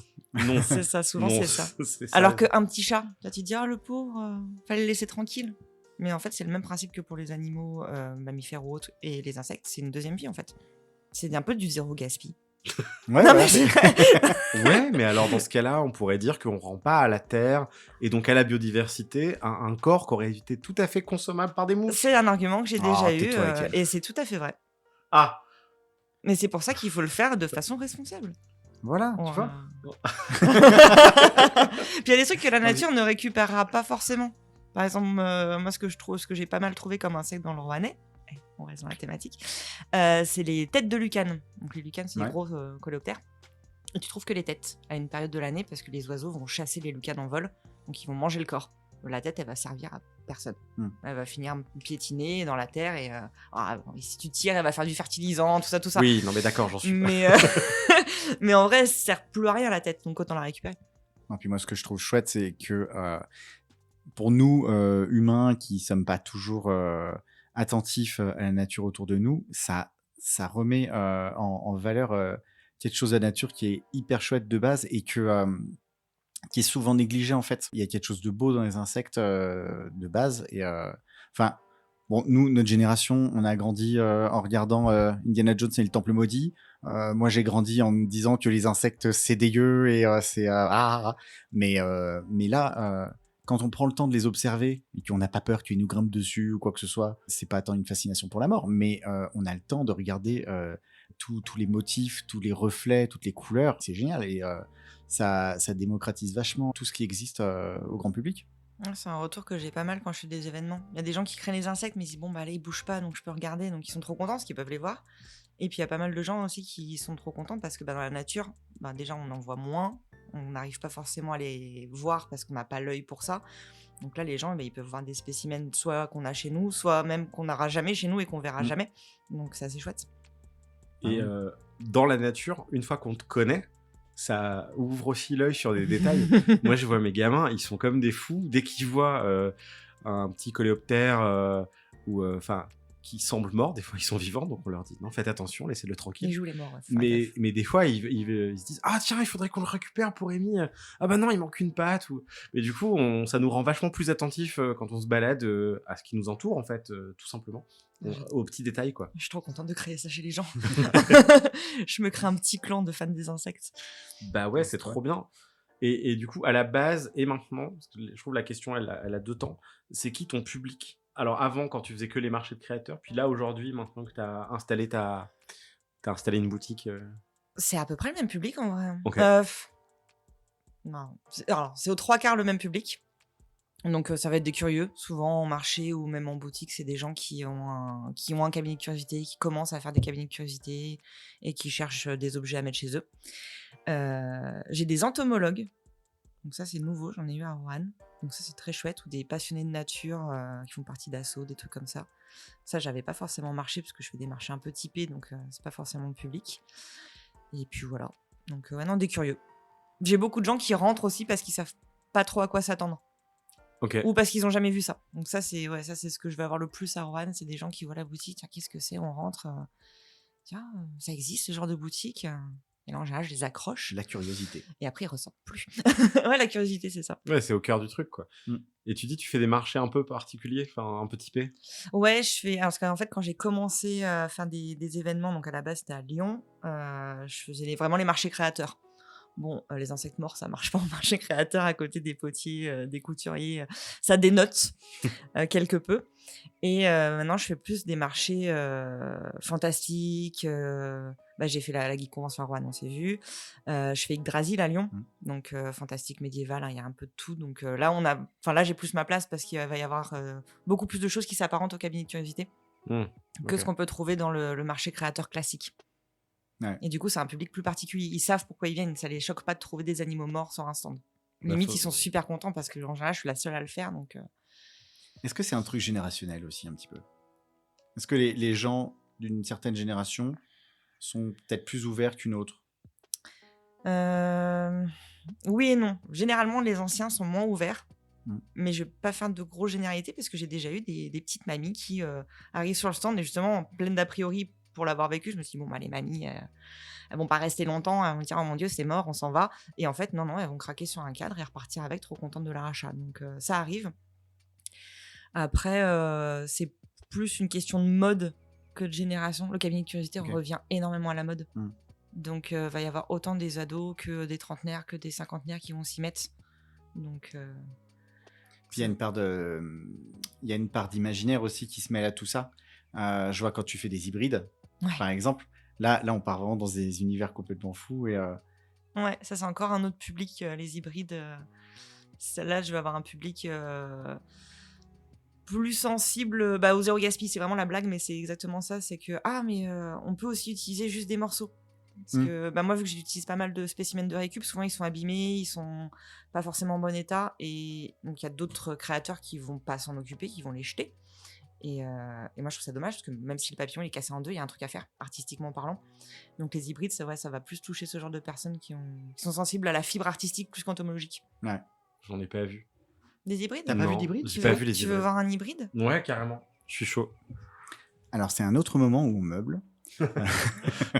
Non. C'est ça, souvent Non, c'est ça. c'est ça. Alors qu'un petit chat, là, tu te dis, ah, le pauvre, fallait le laisser tranquille. Mais en fait, c'est le même principe que pour les animaux, mammifères ou autres, et les insectes, c'est une deuxième vie en fait. C'est un peu du zéro gaspille. Ouais, Non, ouais. mais c'est vrai. Ouais, mais alors dans ce cas-là, on pourrait dire qu'on rend pas à la terre et donc à la biodiversité un corps qui aurait été tout à fait consommable par des mouches. C'est un argument que j'ai Oh, déjà eu, tais-toi, Étienne. et c'est tout à fait vrai. Ah, Mais c'est pour ça qu'il faut le faire de façon responsable. Voilà, tu Ouais. vois. Puis il y a des trucs que la nature ne récupérera pas forcément. Par exemple, moi, ce que j'ai pas mal trouvé comme insecte dans le Rouennais, on reste dans la thématique, c'est les têtes de lucane. Donc les lucanes, c'est Ouais. des gros coléoptères. Et tu trouves que les têtes à une période de l'année parce que les oiseaux vont chasser les lucanes en vol, donc ils vont manger le corps. La tête, elle va servir à personne. Elle va finir piétiner dans la terre et et si tu tires, elle va faire du fertilisant, tout ça. oui, non mais d'accord, j'en suis. Mais, mais en vrai, elle sert plus à rien la tête, donc autant la récupérer. Non, puis moi, ce que je trouve chouette, c'est que pour nous, humains, qui sommes pas toujours attentifs à la nature autour de nous, ça remet en valeur quelque chose de la nature qui est hyper chouette de base et qui est souvent négligé en fait. Il y a quelque chose de beau dans les insectes de base et enfin bon, nous, notre génération, on a grandi en regardant Indiana Jones et le Temple maudit. Moi, j'ai grandi en me disant que les insectes c'est dégueu et mais là, quand on prend le temps de les observer et qu'on n'a pas peur qu'ils nous grimpent dessus ou quoi que ce soit, c'est pas tant une fascination pour la mort, mais on a le temps de regarder tous les motifs, tous les reflets, toutes les couleurs. C'est génial et ça démocratise vachement tout ce qui existe au grand public. Ouais, c'est un retour que j'ai pas mal quand je fais des événements. Il y a des gens qui craignent les insectes, mais ils disent bon, bah là, ils bougent pas, donc je peux regarder. Donc ils sont trop contents parce qu'ils peuvent les voir. Et puis il y a pas mal de gens aussi qui sont trop contents parce que dans la nature, déjà, on en voit moins. On n'arrive pas forcément à les voir parce qu'on n'a pas l'œil pour ça. Donc là, les gens, ils peuvent voir des spécimens soit qu'on a chez nous, soit même qu'on n'aura jamais chez nous et qu'on verra jamais. Donc c'est assez chouette. Et dans la nature, une fois qu'on te connaît, ça ouvre aussi l'œil sur des détails. Moi, je vois mes gamins, ils sont comme des fous. Dès qu'ils voient un petit coléoptère qui semble mort, des fois ils sont vivants, donc on leur dit non, faites attention, laissez-le Ils tranquille. jouent les morts. Ouais, faut faire gaffe. Mais des fois, ils se disent ah tiens, il faudrait qu'on le récupère pour Amy. Ah bah non, il manque une patte. Mais du coup, ça nous rend vachement plus attentifs quand on se balade à ce qui nous entoure, en fait, tout simplement. Aux petits détails, quoi. Je suis trop contente de créer ça chez les gens. Je me crée un petit clan de fans des insectes. Bah ouais, c'est trop bien. Et du coup, à la base et maintenant, parce que je trouve la question, elle a deux temps. C'est qui ton public? Alors avant, quand tu faisais que les marchés de créateurs, puis là, aujourd'hui, maintenant que tu as installé une boutique. C'est à peu près le même public en vrai. Ok. Non. Alors, c'est aux 3/4 le même public. Donc ça va être des curieux, souvent en marché ou même en boutique, c'est des gens qui ont un cabinet de curiosité, qui commencent à faire des cabinets de curiosité et qui cherchent des objets à mettre chez eux. J'ai des entomologues, donc ça c'est nouveau, j'en ai eu à Rouen, donc ça c'est très chouette, ou des passionnés de nature qui font partie d'assaut, des trucs comme ça. Ça j'avais pas forcément marché parce que je fais des marchés un peu typés, donc c'est pas forcément le public. Et puis voilà, donc non, des curieux. J'ai beaucoup de gens qui rentrent aussi parce qu'ils savent pas trop à quoi s'attendre. Ok. Ou parce qu'ils ont jamais vu ça. Donc ça c'est ce que je vais avoir le plus à Rouen, c'est des gens qui voient la boutique, tiens, qu'est-ce que c'est, on rentre, tiens, ça existe ce genre de boutique. Et là en général je les accroche La curiosité. et après ils ressortent plus. Ouais, la curiosité c'est ça. Ouais, c'est au cœur du truc, quoi. Et tu dis, tu fais des marchés un peu particuliers, enfin un peu typés. Ouais, je fais. Parce qu'en fait, quand j'ai commencé à faire des événements, donc à la base c'était à Lyon, je faisais vraiment les marchés créateurs. Bon, les insectes morts, ça marche pas en marché créateur à côté des potiers, des couturiers. Ça dénote quelque peu. Et maintenant, je fais plus des marchés fantastiques. J'ai fait la Geek Convention à Rouen, on s'est vu. Je fais Yggdrasil à Lyon, donc fantastique médiéval, il y a un peu de tout. Donc là, j'ai plus ma place parce qu'il va y avoir beaucoup plus de choses qui s'apparentent au cabinet de curiosité que ce qu'on peut trouver dans le marché créateur classique. Ouais. Et du coup, c'est un public plus particulier. Ils savent pourquoi ils viennent. Ça les choque pas de trouver des animaux morts sur un stand. Limite, faut- ils sont super contents parce que en général, je suis la seule à le faire. Donc, Est-ce que c'est un truc générationnel aussi, un petit peu? Est-ce que les gens d'une certaine génération sont peut-être plus ouverts qu'une autre? oui et non. Généralement, les anciens sont moins ouverts. Mm. Mais je vais pas faire de grosses généralités parce que j'ai déjà eu des petites mamies qui arrivent sur le stand et justement pleines d'a priori pour l'avoir vécu. Je me suis dit, bon, bah, les mamies, elles vont pas rester longtemps. Elles vont dire, oh mon Dieu, c'est mort, on s'en va. Et en fait, non, elles vont craquer sur un cadre et repartir avec, trop contentes de leur achat. Donc, ça arrive. Après, c'est plus une question de mode que de génération. Le cabinet de curiosité Ok. revient énormément à la mode. Mm. Donc, va y avoir autant des ados que des trentenaires, que des cinquantenaires qui vont s'y mettre. Donc, Puis il y a une part il y a une part d'imaginaire aussi qui se mêle à tout ça. Je vois quand tu fais des hybrides, Ouais. par exemple. Là, on part vraiment dans des univers complètement fous. Et, ouais, ça c'est encore un autre public, les hybrides. Là, je vais avoir un public plus sensible au zéro gaspille. C'est vraiment la blague, mais c'est exactement ça. C'est que, mais on peut aussi utiliser juste des morceaux. Parce que moi, vu que j'utilise pas mal de spécimens de récup, souvent ils sont abîmés, ils sont pas forcément en bon état. Et donc il y a d'autres créateurs qui vont pas s'en occuper, qui vont les jeter. Et moi, je trouve ça dommage parce que même si le papillon il est cassé en deux, il y a un truc à faire, artistiquement parlant. Donc les hybrides, c'est vrai, ça va plus toucher ce genre de personnes qui sont sensibles à la fibre artistique plus qu'entomologique. ouais. J'en ai pas vu. Des hybrides T'as pas vu Non, d'hybride? j'ai pas vu les Tu veux hybrides. voir un hybride? Ouais, carrément. Je suis chaud. Alors, c'est un autre moment où on meuble.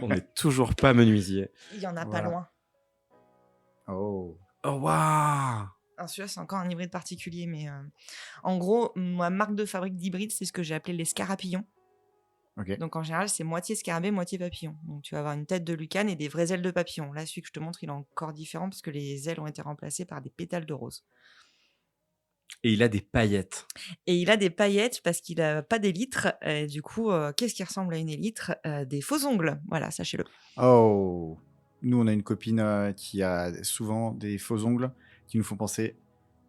On n'est toujours pas menuisier. Il y en a Voilà. pas loin. Oh. Oh, waouh! Alors celui-là, c'est encore un hybride particulier, mais en gros, ma marque de fabrique d'hybride, c'est ce que j'ai appelé les scarapillons. Ok. Donc en général, c'est moitié scarabée, moitié papillon. Donc tu vas avoir une tête de lucane et des vraies ailes de papillon. Là, celui que je te montre, il est encore différent parce que les ailes ont été remplacées par des pétales de rose. Et il a des paillettes. Et il a des paillettes parce qu'il a pas d'élytres. Et du coup, qu'est-ce qui ressemble à une élytre? Des faux ongles. Voilà, sachez-le. Oh. Nous, on a une copine qui a souvent des faux ongles qui nous font penser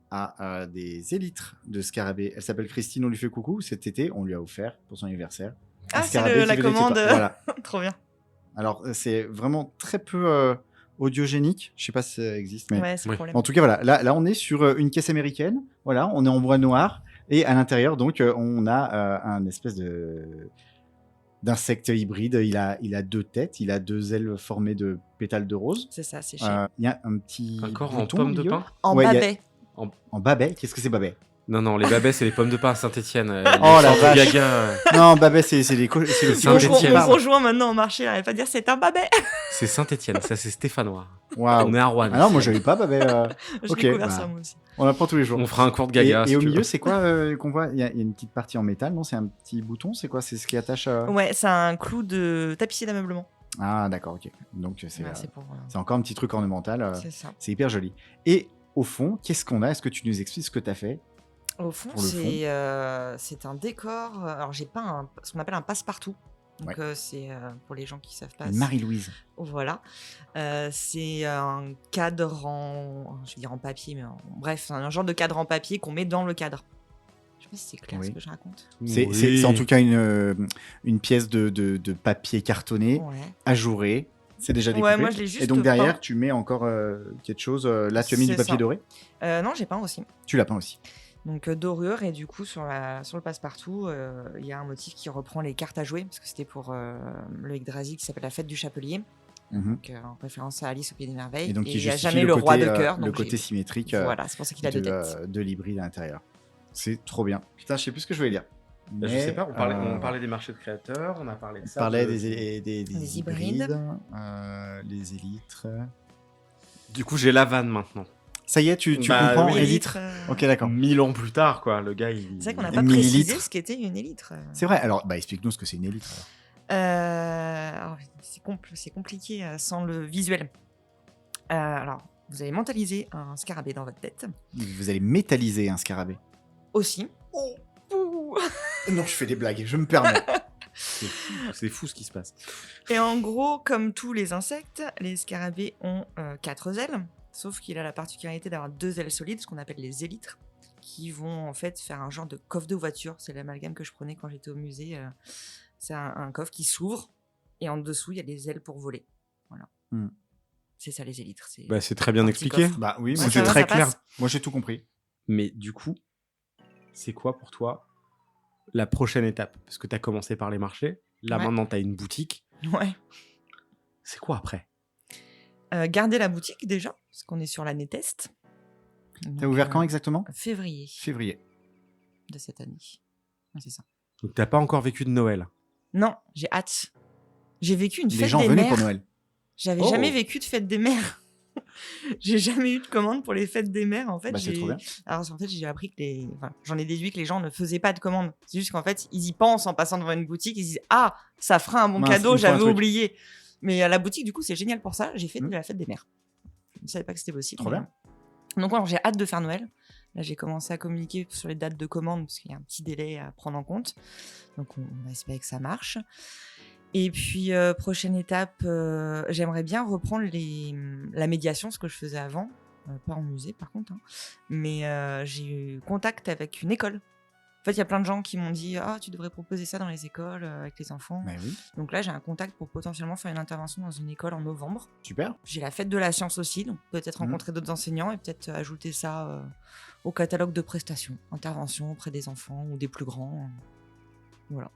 à des élytres de scarabée. Elle s'appelle Christine, on lui fait coucou. Cet été, on lui a offert pour son anniversaire. un Ah, c'est scarabée la qui venait de commande. quelque part. Voilà. Trop bien. Alors, c'est vraiment très peu audiogénique. Je sais pas si ça existe, mais Ouais, c'est le Oui. problème. en tout cas, voilà. Là, on est sur une caisse américaine. Voilà, on est en bois noir. Et à l'intérieur, donc, on a un espèce d'insecte hybride. Il a deux têtes. Il a deux ailes formées de pétales de rose. C'est ça, c'est chez. Il y a un petit Encore en bouton pomme au de milieu. pain? En ouais, il y a- babet. En babet. Qu'est-ce que c'est babet? Non, les babets, c'est les pommes de pain à Saint-Etienne. Oh, la vache. Gaga, Non, babet, c'est le petit Saint-Étienne. cochon qui Mon parle. conjoint maintenant au marché, il n'arrête pas de dire c'est un babet. c'est Saint-Etienne, ça c'est stéphanois. Waouh. On est à Rouen. Ah non, moi, j'avais pas babet. J'ai Ok, découvert bah. ça moi aussi. On apprend tous les jours. On fera un cours de Et, Gaga. si et au tu milieu, veux. c'est quoi qu'on voit? Il y a une petite partie en métal, non? C'est un petit bouton? C'est quoi? C'est ce qui attache. Ouais, c'est un clou de tapissier d'ameublement. Ah, d'accord, ok. Donc, c'est Ouais, c'est pour. c'est encore un petit truc ornemental. C'est ça. C'est hyper joli. Et au fond, qu'est-ce qu'on a? Est-ce que tu nous expliques ce que tu as fait? Au fond, Pour le c'est un décor. Alors, j'ai pas ce qu'on appelle un passe-partout. Donc, Ouais. c'est pour les gens qui savent pas. Une Marie-Louise. Voilà. C'est un cadre je vais dire en papier, mais bref, c'est un genre de cadre en papier qu'on met dans le cadre. Je sais pas si c'est clair Oui. ce que je raconte. C'est en tout cas une pièce de papier cartonné, Ouais. ajouré. C'est déjà découpé. Ouais, moi, je l'ai juste Et donc derrière, peint. tu mets encore quelque chose. Là, tu as mis du C'est papier ça. doré. Non, j'ai peint aussi. Tu l'as peint aussi. Donc dorure, et du coup sur le passe-partout, il y a un motif qui reprend les cartes à jouer, parce que c'était pour le Yggdrasil qui s'appelle la fête du chapelier, Mhm. donc, en référence à Alice au Pays des Merveilles. Et donc, Et qui il n'y a justifie jamais le roi côté, de cœur. le donc côté j'ai- symétrique Voilà, c'est pour ça qu'il a deux têtes. de l'hybride à l'intérieur. C'est trop bien. Putain, je sais plus ce que je voulais dire. Je sais pas, on parlait, Mais, on parlait des marchés de créateurs, on a parlé de on ça. parlait de- des hybrides. hybrides, les élytres. Du coup, j'ai la vanne maintenant. Ça y est, tu Bah, comprends, oui. élytre. Ok, d'accord. 1000 ans plus tard, quoi, le gars, il... C'est vrai qu'on n'a Et pas précisé millilitres. ce qu'était une élytre. C'est vrai. Alors, explique-nous ce que c'est une élytre. Alors, c'est compliqué sans le visuel. Alors, vous allez mentaliser un scarabée dans votre tête. Vous allez métalliser un scarabée. Aussi. Non, je fais des blagues, je me permets. C'est fou ce qui se passe. Et en gros, comme tous les insectes, les scarabées ont 4 ailes, sauf qu'il a la particularité d'avoir 2 ailes solides, ce qu'on appelle les élytres, qui vont en fait faire un genre de coffre de voiture. C'est l'amalgame que je prenais quand j'étais au musée. C'est un coffre qui s'ouvre, et en dessous, il y a des ailes pour voler. Voilà. C'est ça les élytres. C'est Bah, c'est très bien un petit expliqué. coffre. Bah oui, Ouais, moi, ça C'est va, très ça clair. passe. moi j'ai tout compris. Mais du coup, c'est quoi pour toi la prochaine étape? Parce que tu as commencé par les marchés. Là, Ouais. maintenant, tu as une boutique. Ouais. C'est quoi après? Garder la boutique déjà, parce qu'on est sur l'année test. T'as Donc, ouvert quand exactement? Février Février. de cette année. Ouais, c'est ça. Donc, t'as pas encore vécu de Noël. Non, j'ai hâte. J'ai vécu une Les fête gens des venaient mères. pour Noël. J'avais Oh. jamais vécu de fête des mères. J'ai jamais eu de commande pour les fêtes des mères. En fait, Bah, c'est trop bien. Alors, en fait, j'ai appris que j'en ai déduit que les gens ne faisaient pas de commandes. C'est juste qu'en fait, ils y pensent en passant devant une boutique. Ils se disent ah, ça fera un bon Mince, cadeau. il me faut un J'avais truc. oublié. Mais la boutique, du coup, c'est génial pour ça. J'ai fait de Mhm. la fête des mères. Je ne savais pas que c'était possible. Trop mais- bien. Donc, alors, j'ai hâte de faire Noël. Là, j'ai commencé à communiquer sur les dates de commande parce qu'il y a un petit délai à prendre en compte. Donc, on va espérer que ça marche. Et puis, prochaine étape, j'aimerais bien reprendre la médiation, ce que je faisais avant. Pas en musée, par contre. Hein. Mais j'ai eu contact avec une école. En fait, il y a plein de gens qui m'ont dit « Ah, tu devrais proposer ça dans les écoles avec les enfants. Bah oui, Donc là, j'ai un contact pour potentiellement faire une intervention dans une école en novembre. super. J'ai la fête de la science aussi, donc peut-être rencontrer d'autres enseignants et peut-être ajouter ça au catalogue de prestations. Intervention auprès des enfants ou des plus grands. Voilà.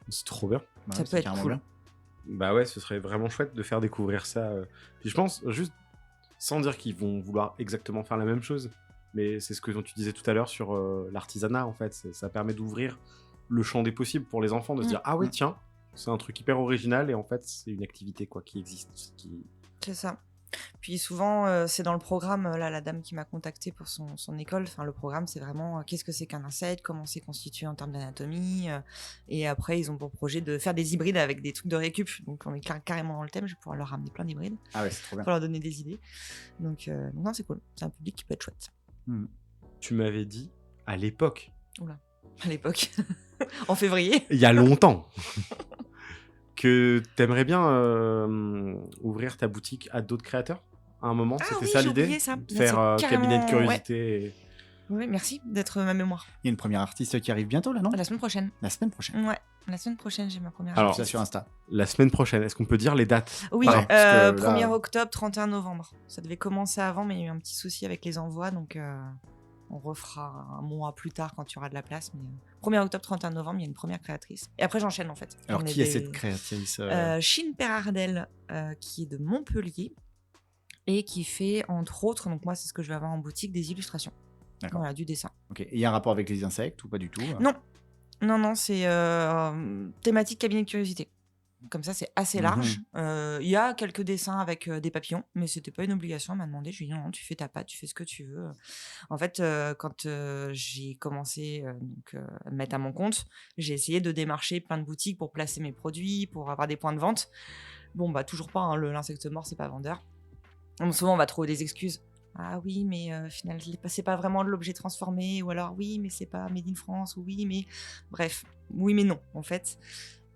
C'est trop bien. Bah Ça ouais, peut c'est être carrément cool. bien. Bah ouais, ce serait vraiment chouette de faire découvrir ça. Puis je pense, juste sans dire qu'ils vont vouloir exactement faire la même chose, mais c'est ce que tu disais tout à l'heure sur l'artisanat, en fait. Ça permet d'ouvrir le champ des possibles pour les enfants, de se dire ah oui, tiens, c'est un truc hyper original et en fait, c'est une activité quoi qui existe. C'est ça. Puis souvent, c'est dans le programme, là, la dame qui m'a contactée pour son école, enfin, le programme, c'est vraiment qu'est-ce que c'est qu'un insecte, comment c'est constitué en termes d'anatomie. Et après, ils ont pour projet de faire des hybrides avec des trucs de récup. Donc, on est carrément dans le thème, je vais pouvoir leur ramener plein d'hybrides Ah ouais, c'est trop bien. pour leur donner des idées. Donc, non, c'est cool. C'est un public qui peut être chouette. Tu m'avais dit à l'époque, À l'époque, en février. il y a longtemps, que t'aimerais bien ouvrir ta boutique à d'autres créateurs à un moment. Ah C'était oui, ça j'ai l'idée, oublié ça. de C'est faire cabinet de carrément- curiosité. et- Oui, merci d'être ma mémoire. Il y a une première artiste qui arrive bientôt là, non? La semaine prochaine. La semaine prochaine. Ouais, la semaine prochaine, j'ai ma première. Alors, Ça artiste. sur Insta. La semaine prochaine, est-ce qu'on peut dire les dates? Oui, Pareil, parce que 1er là- octobre, 31 novembre. Ça devait commencer avant, mais il y a eu un petit souci avec les envois, donc on refera un mois plus tard quand il y aura de la place. Mais 1er octobre, 31 novembre, il y a une première créatrice. Et après, j'enchaîne en fait. Alors, J'en ai qui est des- cette créatrice Chine Perardel, qui est de Montpellier et qui fait, entre autres, donc moi, c'est ce que je vais avoir en boutique, des illustrations. D'accord. Voilà, du dessin. Ok. Et il y a un rapport avec les insectes ou pas du tout? Non, non, c'est thématique cabinet de curiosité. Comme ça, c'est assez large. Il y a quelques dessins avec des papillons, mais c'était pas une obligation. Elle m'a demandé, je lui ai dit non, tu fais ta patte, tu fais ce que tu veux. En fait, quand j'ai commencé à me mettre à mon compte, j'ai essayé de démarcher plein de boutiques pour placer mes produits, pour avoir des points de vente. Bon, bah toujours pas, hein, l'insecte mort, c'est pas vendeur. Donc, souvent, on va trouver des excuses. Ah oui, mais finalement, c'est pas vraiment de l'objet transformé, ou alors oui, mais c'est pas made in France, ou oui, mais bref, oui, mais non, en fait.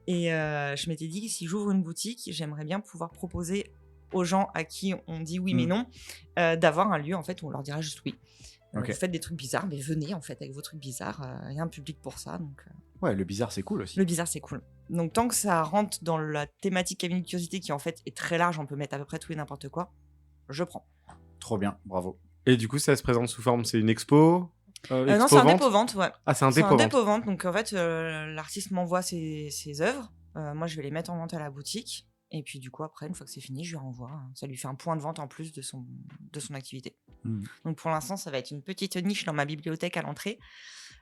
Et je m'étais dit que si j'ouvre une boutique, j'aimerais bien pouvoir proposer aux gens à qui on dit oui, mais non, d'avoir un lieu en fait où on leur dira juste oui. Ok. Vous faites des trucs bizarres, mais venez en fait avec vos trucs bizarres. Il y a un public pour ça, donc Ouais, le bizarre, c'est cool aussi. le bizarre c'est cool. Donc tant que ça rentre dans la thématique cabinet de curiosité qui en fait est très large, on peut mettre à peu près tout et n'importe quoi. Je prends. Trop bien, bravo. Et du coup, ça se présente sous forme, c'est une expo, Non, c'est un expo-vente dépôt-vente, ouais. Ah, c'est un C'est un dépôt-vente. dépôt-vente, donc en fait, l'artiste m'envoie ses œuvres. Moi, je vais les mettre en vente à la boutique. Et puis, du coup, après, une fois que c'est fini, je lui renvoie. Ça lui fait un point de vente en plus de son activité. Mhm. Donc, pour l'instant, ça va être une petite niche dans ma bibliothèque à l'entrée.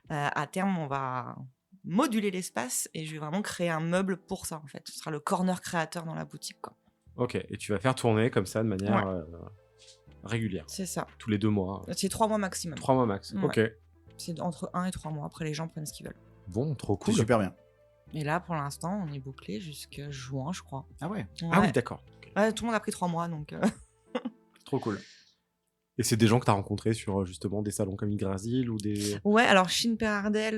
À terme, on va moduler l'espace et je vais vraiment créer un meuble pour ça, en fait. Ce sera le corner créateur dans la boutique, quoi. Ok, et tu vas faire tourner comme ça de manière régulière, C'est ça. tous les 2 mois, C'est 3 mois maximum. 3 mois max. Ouais. Ok. C'est entre 1 et 3 mois. Après, les gens prennent ce qu'ils veulent. Bon, trop C'est cool. super bien. Et là, pour l'instant, on est bouclé jusqu'à juin, je crois. Ah ouais. Ah Ouais. oui, d'accord. Ouais, tout le monde a pris 3 mois, donc... Trop cool. Et c'est des gens que tu as rencontrés sur justement des salons comme Yggdrasil ou des. Ouais, alors Chine Perardel,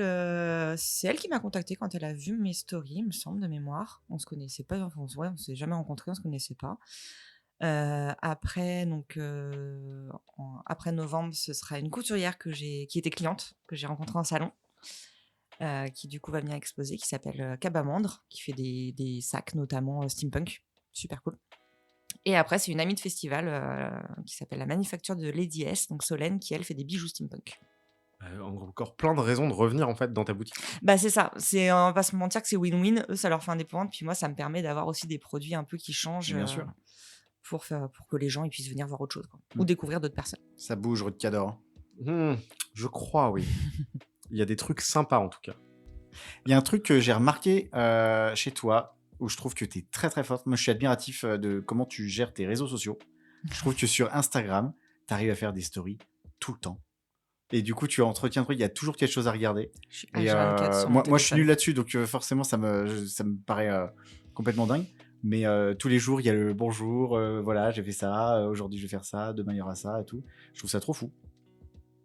c'est elle qui m'a contactée quand elle a vu mes stories, il me semble, de mémoire. On se connaissait pas, enfin, on s'est jamais rencontrés, on se connaissait pas. Après, donc, après novembre, ce sera une couturière qui était cliente, que j'ai rencontrée en salon, qui du coup va venir exposer, qui s'appelle Cabamandre, qui fait des sacs, notamment steampunk. Super cool. Et après, c'est une amie de festival qui s'appelle la Manufacture de Lady S, donc Solène, qui elle fait des bijoux steampunk. Encore plein de raisons de revenir en fait dans ta boutique. Bah c'est ça, on va pas se mentir que c'est win-win. Eux, ça leur fait indépendante, puis moi, ça me permet d'avoir aussi des produits un peu qui changent Bien sûr. pour que les gens ils puissent venir voir autre chose, quoi. Ou découvrir d'autres personnes. Ça bouge, Ruth Cador. Je crois, oui. Il y a des trucs sympas en tout cas. Il y a un truc que j'ai remarqué chez toi, où je trouve que tu es très très forte. Moi, je suis admiratif de comment tu gères tes réseaux sociaux. Je trouve que sur Instagram, tu arrives à faire des stories tout le temps. Et du coup, tu entretiens le truc, il y a toujours quelque chose à regarder. Je suis Et H24 sur mon moi, je suis téléphone. nul là-dessus, donc forcément, ça me paraît complètement dingue. Mais tous les jours, il y a le bonjour, voilà, j'ai fait ça, aujourd'hui je vais faire ça, demain il y aura ça et tout. Je trouve ça trop fou.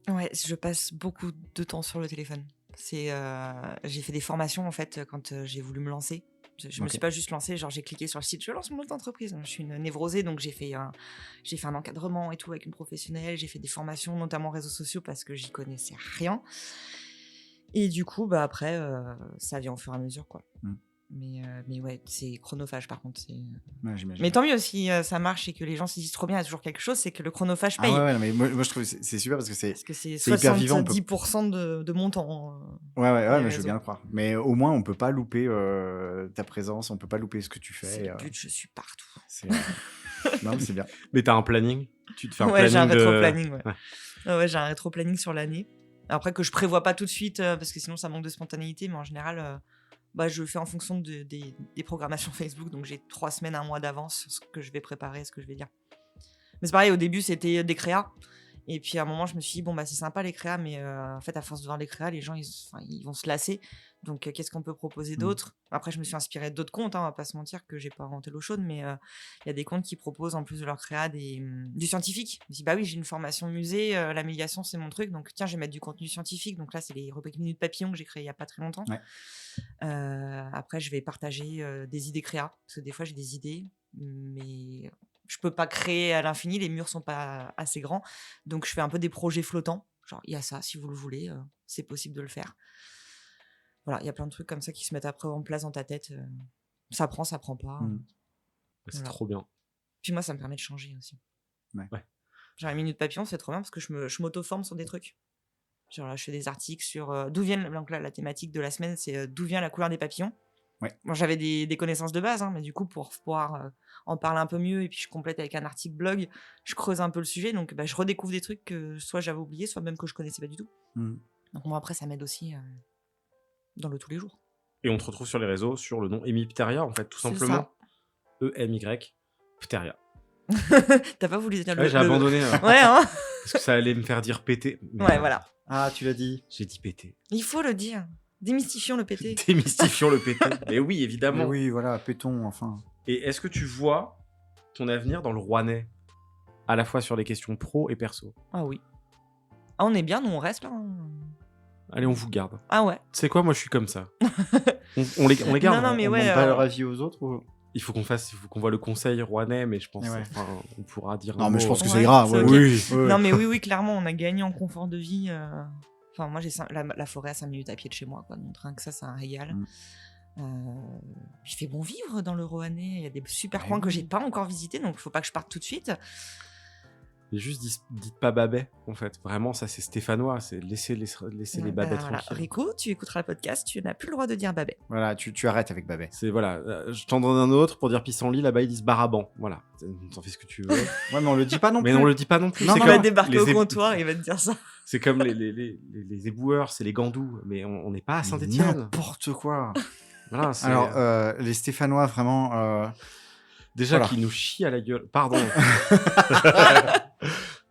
Ouais, je passe beaucoup de temps sur le téléphone. J'ai fait des formations en fait quand j'ai voulu me lancer. Je me Ok. suis pas juste lancée, genre j'ai cliqué sur le site, je lance mon entreprise. Je suis une névrosée, donc j'ai fait un encadrement et tout avec une professionnelle. J'ai fait des formations, notamment réseaux sociaux, parce que j'y connaissais rien. Et du coup, bah après, ça vient au fur et à mesure, quoi. Mais ouais, c'est chronophage par contre. Ouais, j'imagine. Mais tant mieux si ça marche et que les gens se disent trop bien, il y a toujours quelque chose, c'est que le chronophage Ah paye. ouais, non, mais moi je trouve que c'est super parce que c'est. Parce que c'est C'est hyper vivant, on peut- 70% de mon temps. Ouais, les mais je veux réseaux. bien le croire. Mais au moins, on peut pas louper ta présence, on peut pas louper ce que tu fais. C'est et, le but, je suis partout. c'est, non, mais c'est bien. Mais t'as un planning. Tu te fais un Ouais, j'ai un planning de... rétro-planning. Ouais. Ouais. Ouais, j'ai un rétro-planning sur l'année. Après que je prévois pas tout de suite, parce que sinon ça manque de spontanéité, mais en général, bah, je le fais en fonction des programmations Facebook. Donc j'ai 3 semaines, 1 mois d'avance sur ce que je vais préparer, ce que je vais dire. Mais c'est pareil, au début c'était des créas. Et puis à un moment, je me suis dit, bon, bah, c'est sympa les créas, mais en fait, à force de voir les créas, les gens, ils vont se lasser. Donc, qu'est-ce qu'on peut proposer d'autre ? Après, je me suis inspirée d'autres comptes, hein, on va pas se mentir que j'ai pas inventé l'eau chaude, mais il y a des comptes qui proposent, en plus de leur créa, du scientifique. Je me dis, bah oui, j'ai une formation musée, la médiation, c'est mon truc, donc tiens, je vais mettre du contenu scientifique. Donc là, c'est les rubriques Minute Papillon que j'ai créé il y a pas très longtemps. Ouais. Après, je vais partager des idées créa, parce que des fois, j'ai des idées, mais je peux pas créer à l'infini, les murs sont pas assez grands, donc je fais un peu des projets flottants, genre il y a ça, si vous le voulez, c'est possible de le faire. Voilà, il y a plein de trucs comme ça qui se mettent après en place dans ta tête, ça prend pas. C'est Voilà. trop bien. Puis moi, ça me permet de changer aussi. Ouais. Genre, une minute papillon, c'est trop bien parce que je m'auto-forme sur des trucs. Genre là, je fais des articles sur d'où viennent. Donc là, la thématique de la semaine, c'est d'où vient la couleur des papillons. Ouais. Moi, j'avais des connaissances de base, hein, mais du coup, pour pouvoir en parler un peu mieux, et puis je complète avec un article blog, je creuse un peu le sujet, donc bah, je redécouvre des trucs que soit j'avais oubliés, soit même que je connaissais pas du tout. Donc moi, après, ça m'aide aussi dans le tous les jours. Et on te retrouve sur les réseaux sur le nom Amy Pteria, en fait, tout C'est simplement. E-M-Y, Pteria. T'as pas voulu dire Ouais, j'ai abandonné Ouais, hein. parce que ça allait me faire dire péter. Mais Ouais, voilà. Ah, tu l'as dit. J'ai dit péter. Il faut le dire. Démystifions le pété. Démystifions le péter. Mais oui, évidemment. Mais oui, voilà, pétons, enfin. Et est-ce que tu vois ton avenir dans le Rouennais, à la fois sur les questions pro et perso? Ah oui. Ah, on est bien, nous on reste là. Hein. Allez, on vous garde. Ah ouais. Tu sais quoi, moi je suis comme ça. on les garde. Non, mais on ouais, demande pas leur avis aux autres ou... Il faut qu'on voit le conseil Rouennais, mais je pense Ouais. enfin, on pourra dire. Non, un mais mot. je pense que Ouais, c'est grave. c'est ouais, ok. oui. Ouais. Non, mais oui, clairement, on a gagné en confort de vie. Enfin, moi, j'ai la forêt à 5 minutes à pied de chez moi, quoi. Donc, rien que ça, c'est un régal. Il fait bon vivre dans le Roannais. Il y a des super coins que j'ai pas encore visités, donc il faut pas que je parte tout de suite. Et juste dites pas Babet, en fait. Vraiment, ça c'est stéphanois. C'est laisser les Babets Voilà. tranquilles. Rico, tu écouteras le podcast, tu n'as plus le droit de dire Babet. Voilà, tu arrêtes avec Babet. C'est voilà, je t'en donne un autre pour dire pissenlit, là-bas ils disent baraban. Voilà, t'en fais ce que tu veux. Ouais, mais on le dit pas non plus. Mais on le dit pas non plus. Non, c'est Il non, va comme débarquer les au comptoir, il va te dire ça. C'est comme les éboueurs, c'est les gandous, mais on n'est pas à Saint-Étienne. N'importe quoi. Voilà, c'est- Alors, les Stéphanois, vraiment. déjà voilà. qui nous chient à la gueule. Pardon.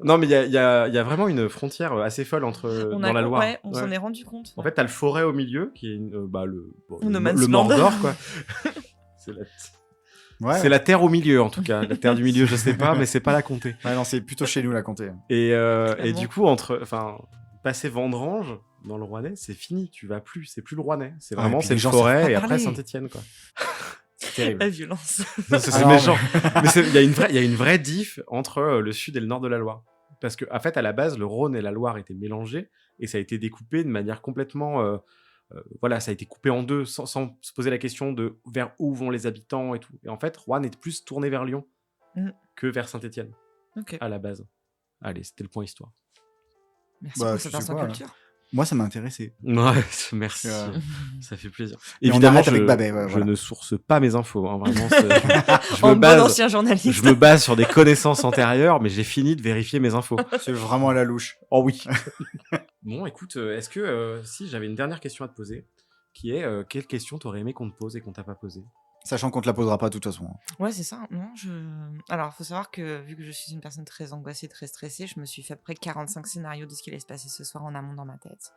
Non, mais il y a vraiment une frontière assez folle entre dans la Loire. Ouais, on s'en Ouais. est rendu compte. En fait, t'as le forêt au milieu, qui est No Man's le Land. Mordor, quoi. c'est Ouais. c'est la terre au milieu, en tout cas. La terre du milieu, je sais pas, mais c'est pas la comté. Ouais, non, c'est plutôt chez nous la comté. Et Clairement. du coup, passer Vendrange dans le Rouennais, c'est fini. Tu vas plus, c'est plus le Rouennais. C'est Ouais, vraiment et puis c'est les le gens savent forêt pas et après parler. Saint-Étienne, quoi. C'est terrible. La violence. Non, c'est Ah non, méchant. Mais il y a une vraie diff entre le sud et le nord de la Loire. Parce que, en fait, à la base, le Rhône et la Loire étaient mélangés et ça a été découpé de manière complètement. Voilà, ça a été coupé en deux sans se poser la question de vers où vont les habitants et tout. Et en fait, Roanne est plus tourné vers Lyon. Mm. que vers Saint-Étienne, Ok. à la base. Allez, c'était le point histoire. Merci Bah, pour je cet sais instant pas, culture. Moi, ça m'a intéressé. Ouais, merci. Euh, Ça fait plaisir. Et on Évidemment, arrête avec Babet, ouais, je voilà. ne source pas mes infos. Hein, vraiment, je En me bon base. ancien journaliste. Je me base sur des connaissances antérieures, mais j'ai fini de vérifier mes infos. C'est vraiment à la louche. Oh oui. Bon, écoute, est-ce que si j'avais une dernière question à te poser, qui est quelle question t'aurais aimé qu'on te pose et qu'on t'a pas posée? Sachant qu'on te la posera pas de toute façon. Ouais, c'est ça. Non, Alors, faut savoir que vu que je suis une personne très angoissée, très stressée, je me suis fait à peu près 45 scénarios de ce qui allait se passer ce soir en amont dans ma tête.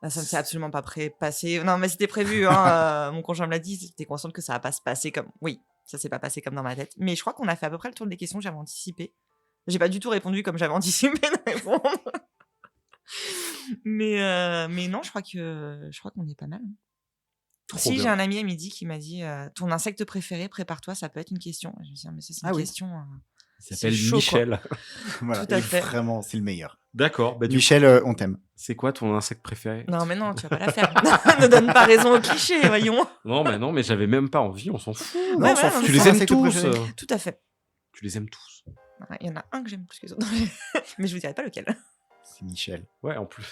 Ça ne s'est absolument pas passé. Non, mais c'était prévu. Hein, mon conjoint me l'a dit. J'étais consciente que ça va pas se passer comme. Oui, ça s'est pas passé comme dans ma tête. Mais je crois qu'on a fait à peu près le tour des questions que j'avais anticipées. J'ai pas du tout répondu comme j'avais anticipé de répondre. mais non, je crois qu'on est pas mal. Trop Si, bien. j'ai un ami à midi qui m'a dit ton insecte préféré, prépare-toi, ça peut être une question. Je me suis dit, mais ça, c'est une oui. question. Il s'appelle C'est chaud, quoi. Michel. Voilà. Tout à Et fait. Vraiment, c'est le meilleur. D'accord. Bah, Michel, on t'aime. c'est quoi ton insecte préféré? Non, mais non, tu vas pas la faire. Ne donne pas raison au cliché, voyons. Non, mais j'avais même pas envie, on s'en fout. Non, Ouais, on s'en ouais, fout. Tu mais les ça, aimes insecte tous. préféré. Tout à fait. Tu les aimes tous. Ouais, il y en a un que j'aime plus que les autres. Mais je vous dirai pas lequel. C'est Michel. Ouais, en plus.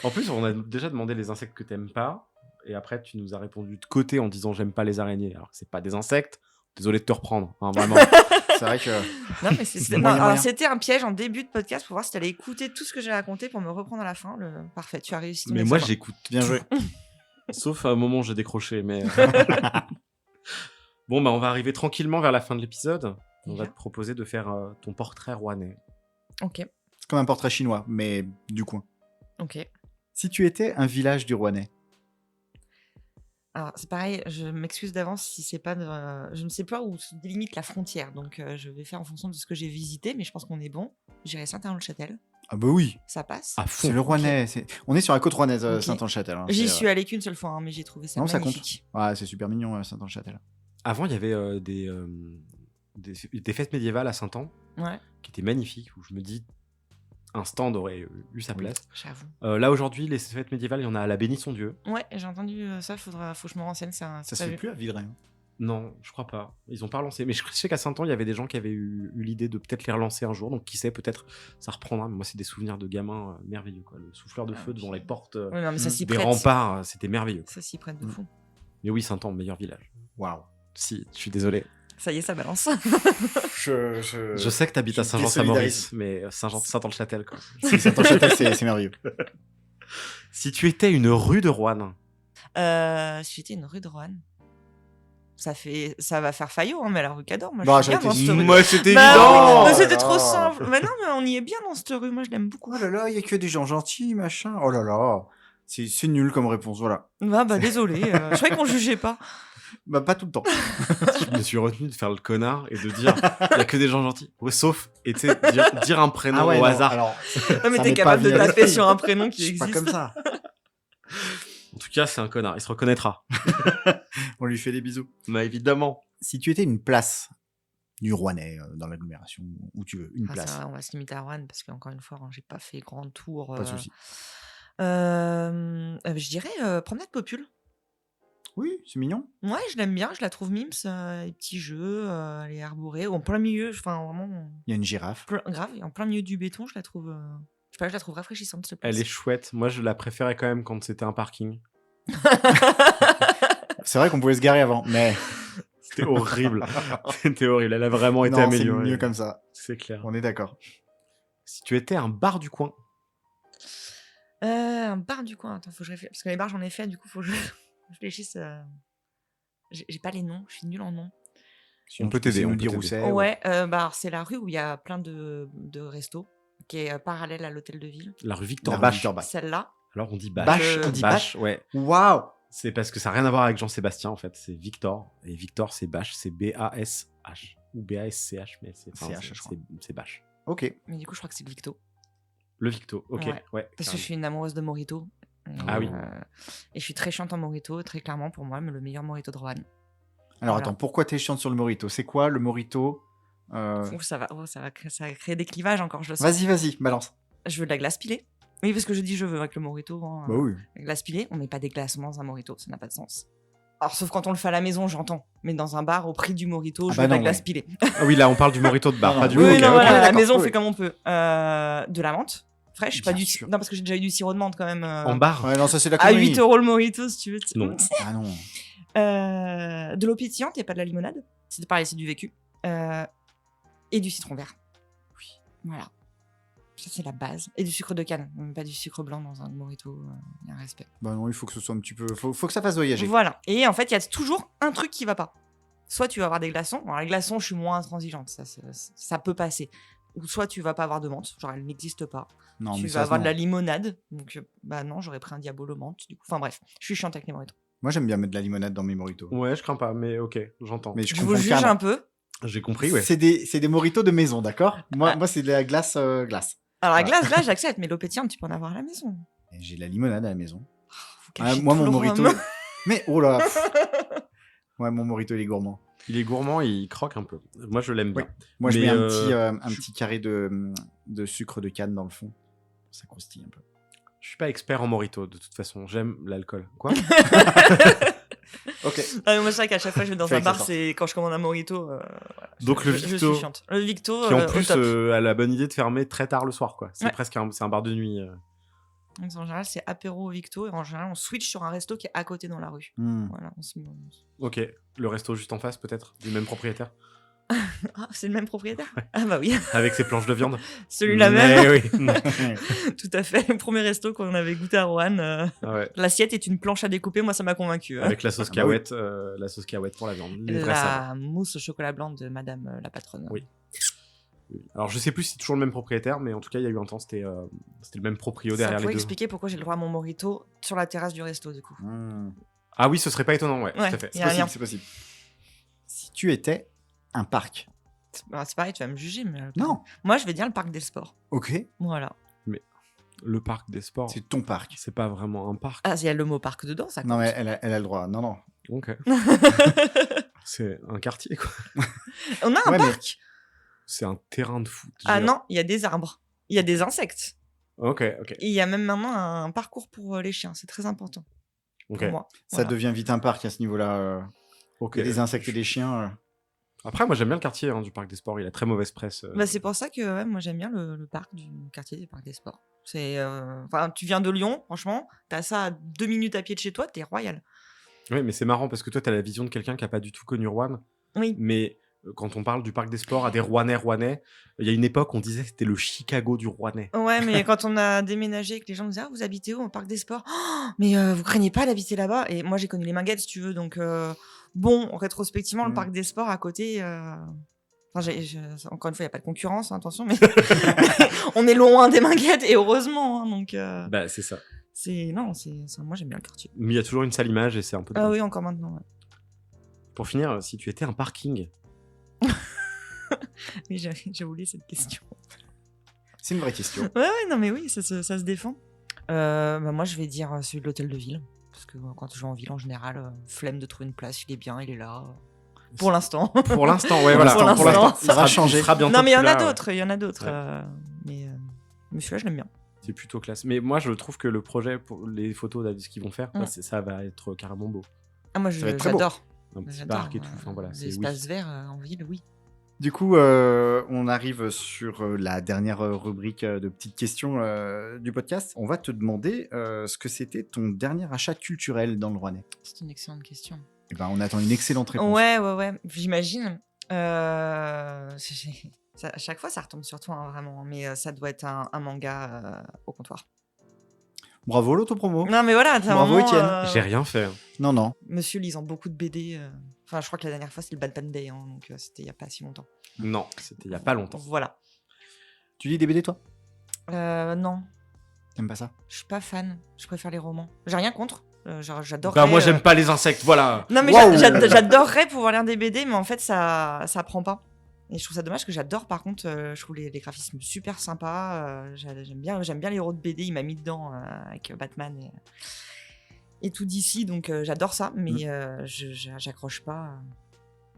En plus, on a déjà demandé les insectes que t'aimes pas. Et après, tu nous as répondu de côté en disant j'aime pas les araignées. Alors que c'est pas des insectes. Désolé de te reprendre, hein, vraiment. C'est vrai que. Non, mais c'était Moyen, alors, moyen. c'était un piège en début de podcast pour voir si tu allais écouter tout ce que j'ai raconté pour me reprendre à la fin. Parfait, tu as réussi. Mais ton moi, examen. j'écoute. Bien joué. Sauf à un moment où j'ai décroché. Mais bon, bah, on va arriver tranquillement vers la fin de l'épisode. On va Déjà. te proposer de faire ton portrait rouennais. Ok, C'est comme un portrait chinois, mais du coin. ok. Si tu étais un village du Rouennais, Alors, c'est pareil, je m'excuse d'avance si c'est pas. Je ne sais pas où se délimite la frontière, donc je vais faire en fonction de ce que j'ai visité, mais je pense qu'on est bon. J'irai Saint-Arnaud-le-Châtel, ah bah oui, ça passe. À fond. c'est le Rouennais. On est sur la côte rouennaise, Ok. Saint-Anne-Châtel. hein. J'y C'est, suis allée qu'une seule fois, hein, mais j'ai trouvé ça Non, ça compte. magnifique. Ouais, c'est super mignon, Saint-Anne-Châtel. Avant, il y avait des fêtes médiévales à Saint-An Ouais, qui étaient magnifiques, où je me dis, un stand aurait eu sa place. j'avoue. Là, aujourd'hui, les fêtes médiévales, il y en a à la Béni-son-Dieu. Ouais, j'ai entendu ça, faut que je me renseigne. Ça se fait plus à Villeray. hein. Non, je crois pas. Ils ont pas relancé. Mais je sais qu'à Saint-An, il y avait des gens qui avaient eu l'idée de peut-être les relancer un jour. Donc, qui sait, peut-être ça reprendra. Mais moi, c'est des souvenirs de gamins merveilleux. Quoi. Le souffleur de Ah, feu devant ok. les portes Ouais, non, mais ça s'y des prête. remparts, c'était merveilleux. Ça s'y prête de Mm. fou. Mais oui, Saint-An, meilleur village. Waouh. Si, je suis désolé. Ça y est, ça balance. Je sais que t'habites à je Saint-Jean-Saint-Maurice, mais Saint-Anne-le-Châtel, quoi. Si, Saint-Anne-Châtel, c'est merveilleux. Si tu étais une rue de Roanne, Si j'étais une rue de Roanne, ça va faire faillot, hein, mais la rue Cador, moi Bah, je suis bien j'aurais dans été- cette rue. moi, c'était Bah évident. oui, mais Oh c'était là trop là. simple. Mais non, mais on y est bien dans cette rue, moi je l'aime beaucoup. Oh là là, il y a que des gens gentils, machin. Oh là là. C'est nul comme réponse, voilà. Ah bah désolé, je croyais qu'on jugeait pas. Bah, pas tout le temps. Je me suis retenu de faire le connard et de dire il y a que des gens gentils. Ouais, sauf, et tu sais, dire un prénom au non, hasard. alors, Non, mais Ça t'es m'est capable pas de venu à taper l'esprit. sur un prénom qui je suis pas existe. comme ça. En tout cas, c'est un connard. Il se reconnaîtra. On lui fait des bisous. Bah, évidemment. Si tu étais une place du Rouennais, dans l'agglomération, où tu veux, une Ah, place. ça, on va se limiter à Roanne parce qu'encore une fois, hein, j'ai pas fait grand tour. Pas de souci. Je dirais Promenade Popule. Oui, c'est mignon. Ouais, je l'aime bien, je la trouve mimes, les petits jeux, les arborés, en plein milieu, enfin vraiment Il y a une girafe. grave, en plein milieu du béton, je la trouve, je sais pas, je la trouve rafraîchissante cette place. Elle est chouette. Moi, je la préférais quand même quand c'était un parking. C'est vrai qu'on pouvait se garer avant, mais C'était horrible. C'était horrible. Elle a vraiment été non, c'est améliorée. mieux comme ça. C'est clair. On est d'accord. Si tu étais un bar du coin, Un bar du coin, attends, faut que je réfléchisse, parce que les bars j'en ai fait, du coup faut que je réfléchisse. J'ai pas les noms, je suis nulle en noms. Si On peut t'aider, tu sais on nous peut dire où t'aider. c'est. Ouais, bah alors, c'est la rue où il y a plein de restos, qui est parallèle à l'hôtel de ville. la rue Victor La rue Bache. Victor Bach. Celle-là. Alors on dit Bache. Bâche, on dit Bâche. Ouais. Waouh. C'est parce que ça n'a rien à voir avec Jean-Sébastien en fait. C'est Victor. Et Victor, c'est Bache. C'est B-A-S-H. Ou B-A-S-C-H, mais c'est enfin, CH, je crois. c'est Bache. Ok. Mais du coup, je crois que c'est le Victo. Le Victo, ok. Ouais. Ouais. Parce que je suis une amoureuse de Morito. Ah oui. Et je suis très chiante en Morito, très clairement pour moi, mais le meilleur Morito de Roanne. Alors Voilà. attends, pourquoi t'es chiante sur le Morito? C'est quoi le Morito? Ouh, ça va créer des clivages encore, je le sens. Vas-y, balance. Je veux de la glace pilée. Oui, parce que je dis je veux avec le Morito. Hein, Bah oui. la glace pilée, on met pas des glaces dans un Morito, ça n'a pas de sens. Alors, sauf quand on le fait à la maison, j'entends. Mais dans un bar, au prix du mojito, Ah je bah veux de la non, glace ouais. pilée. Ah oui, là, on parle du mojito de bar, Non, pas non. du Oui, ok, non, ok. voilà, à la d'accord, maison, on oui. fait comme on peut. De la menthe fraîche, pas Bien du sûr. non parce que j'ai déjà eu du sirop de menthe quand même. En bar. Ouais, non, ça c'est la À connerie. 8 € le mojito si tu veux. Non. Ah non. De l'eau pétillante et pas de la limonade. C'est pareil, c'est du vécu. Et du citron vert. Oui. Voilà. Ça, c'est la base. Et du sucre de canne. Pas du sucre blanc dans un mojito. Il y a un respect. Bah non, il faut que ce soit un petit peu. Faut que ça fasse voyager. Voilà. Et en fait, il y a toujours un truc qui va pas. Soit tu vas avoir des glaçons. Alors, les glaçons, je suis moins intransigeante. Ça peut passer. Ou soit tu vas pas avoir de menthe. Genre, elle n'existe pas. Non, Tu mais vas ça, avoir non. de la limonade. Donc, bah non, j'aurais pris un Diabolo menthe. Du coup. Enfin, bref. Je suis chiante avec les mojitos. Moi, j'aime bien mettre de la limonade dans mes moritos. Ouais, je crains pas, mais ok, j'entends. Mais je Je vous comprends juge carrément. un peu. J'ai compris, ouais. C'est des moritos de maison, d'accord moi, Ah. moi, c'est de la glace. Glace. Alors, la Voilà. glace, là, j'accepte. Mais l'eau pétillante, tu peux en avoir à la maison. Et j'ai de la limonade à la maison. Faut cacher Moi, tout mon le morito. rhum. Mais oh là. Ouais, mon morito, il est gourmand. Il est gourmand, il croque un peu. Moi, je l'aime bien. Moi, je Mais, mets je- un petit carré de sucre de canne dans le fond. Ça croustille un peu. Je suis pas expert en mojito, de toute façon. J'aime l'alcool. Quoi Ok. Ah, moi, c'est vrai qu'à chaque fois que je vais dans Fais un bar, accessoire. c'est quand je commande un mojito. Voilà, Donc, le je Victo, suis chiante. Le Victo, qui en au plus top. a la bonne idée de fermer très tard le soir, quoi. C'est Ouais. presque c'est un bar de nuit. En général, c'est apéro au Victo. Et en général, on switch sur un resto qui est à côté dans la rue. Hmm. Voilà, Ok, le resto juste en face, peut-être, du même propriétaire, Ah, c'est le même propriétaire. Ah bah oui, avec ses planches de viande. celui-là Mais même. oui. Tout à fait. Le premier resto qu'on avait goûté à Roanne. Ah ouais. L'assiette est une planche à découper. Moi, ça m'a convaincu. Avec la sauce Ah bah oui. cahuète, la sauce cahuète pour la viande. Les vrais saveurs. La mousse au chocolat blanc de Madame la patronne. Oui. Oui. Alors je sais plus si c'est toujours le même propriétaire, mais en tout cas il y a eu un temps c'était le même proprio Ça derrière les pourrait deux. expliquer pourquoi j'ai le droit à mon mojito sur la terrasse du resto, du coup. Hmm. Ah oui, ce serait pas étonnant, ouais, Ouais. tout à fait. Il y a un lien. C'est possible. Si tu étais un parc. C'est pareil, tu vas me juger, mais. Non. Moi, je vais dire le parc des sports. Ok. Voilà. Le parc des sports, C'est ton parc. c'est pas vraiment un parc. Ah, il y a le mot parc dedans, ça compte. Non, mais elle a le droit. Non, non. Ok. C'est un quartier quoi. On a un Ouais, mais- parc. C'est un terrain de foot. Ah géant. non, il y a des arbres. Il y a des insectes. Ok, ok, Et il y a même maintenant un parcours pour les chiens. C'est très important ok. pour moi. Ça Voilà. devient vite un parc à ce niveau-là. Ok. Il y a des insectes et des chiens. Après, moi j'aime bien le quartier du parc des sports. Il a très mauvaise presse. Bah, c'est pour ça que ouais, moi j'aime bien le parc du quartier des parcs des sports. C'est, enfin, tu viens de Lyon, franchement, t'as ça à 2 minutes à pied de chez toi, t'es royal. Oui, mais c'est marrant parce que toi t'as la vision de quelqu'un qui a pas du tout connu Rouen. Oui. Mais quand on parle du parc des sports à des Rouennais, il y a une époque on disait que c'était le Chicago du Rouennais. Ouais, mais quand on a déménagé, que les gens me disaient ah, vous habitez où au parc des sports? Oh, mais vous craignez pas d'habiter là-bas? Et moi j'ai connu les Minguettes si tu veux, donc bon, rétrospectivement, le parc des sports à côté. Enfin, encore une fois, il n'y a pas de concurrence, hein, attention, mais on est loin des Minguettes et heureusement. Hein, donc Bah c'est ça. moi j'aime bien le quartier. Mais il y a toujours une sale image et c'est un peu. Ah dommage. oui, encore maintenant. Ouais. Pour finir, si tu étais un parking, Oui, j'ai oublié cette question. C'est une vraie question. Ouais, non, mais oui, ça se défend. Bah, moi, je vais dire celui de l'hôtel de ville. Parce que quand je vais en ville, en général, flemme de trouver une place, il est bien, il est là. Pour l'instant. pour l'instant, ouais, voilà. Pour l'instant. Ça va changer. Il sera bientôt Non, mais il y en plus a là, ouais. d'autres, il y en a d'autres. Ouais. Mais celui-là, je l'aime bien. C'est plutôt classe. Mais moi, je trouve que le projet pour les photos là, de ce qu'ils vont faire, bah, ça va être carrément beau. Ah, moi, Ça va être très beau. j'adore. Un petit J'adore, parc et tout. Enfin voilà, les c'est oui. espaces verts en ville, oui. Du coup, on arrive sur la dernière rubrique de petites questions du podcast. On va te demander ce que c'était ton dernier achat culturel dans le Rouennais. C'est une excellente question. Eh ben, on attend une excellente réponse. Ouais, j'imagine. À chaque fois, ça retombe sur toi, hein, vraiment. Mais ça doit être un manga au comptoir. Bravo l'autopromo. Non, mais voilà, t'as un Bravo, moment, Étienne. J'ai rien fait. Non, non. Monsieur lisant beaucoup de BD. Enfin, je crois que la dernière fois, c'était le Batman Day, hein, donc c'était il n'y a pas si longtemps. Non, c'était il y a pas longtemps. Voilà. Tu lis des BD, toi? Non, T'aimes pas ça? je suis pas fan. Je préfère les romans. J'ai rien contre. J'adorerais. Bah moi, j'aime pas les insectes, voilà. Non, mais Waouh. j'adorerais pouvoir lire des BD, mais en fait, ça prend pas. Et je trouve ça dommage parce que j'adore, par contre, je trouve les graphismes super sympas. J'aime bien les héros de BD. Il m'a mis dedans avec Batman et tout d'ici, donc j'adore ça, mais j'accroche pas.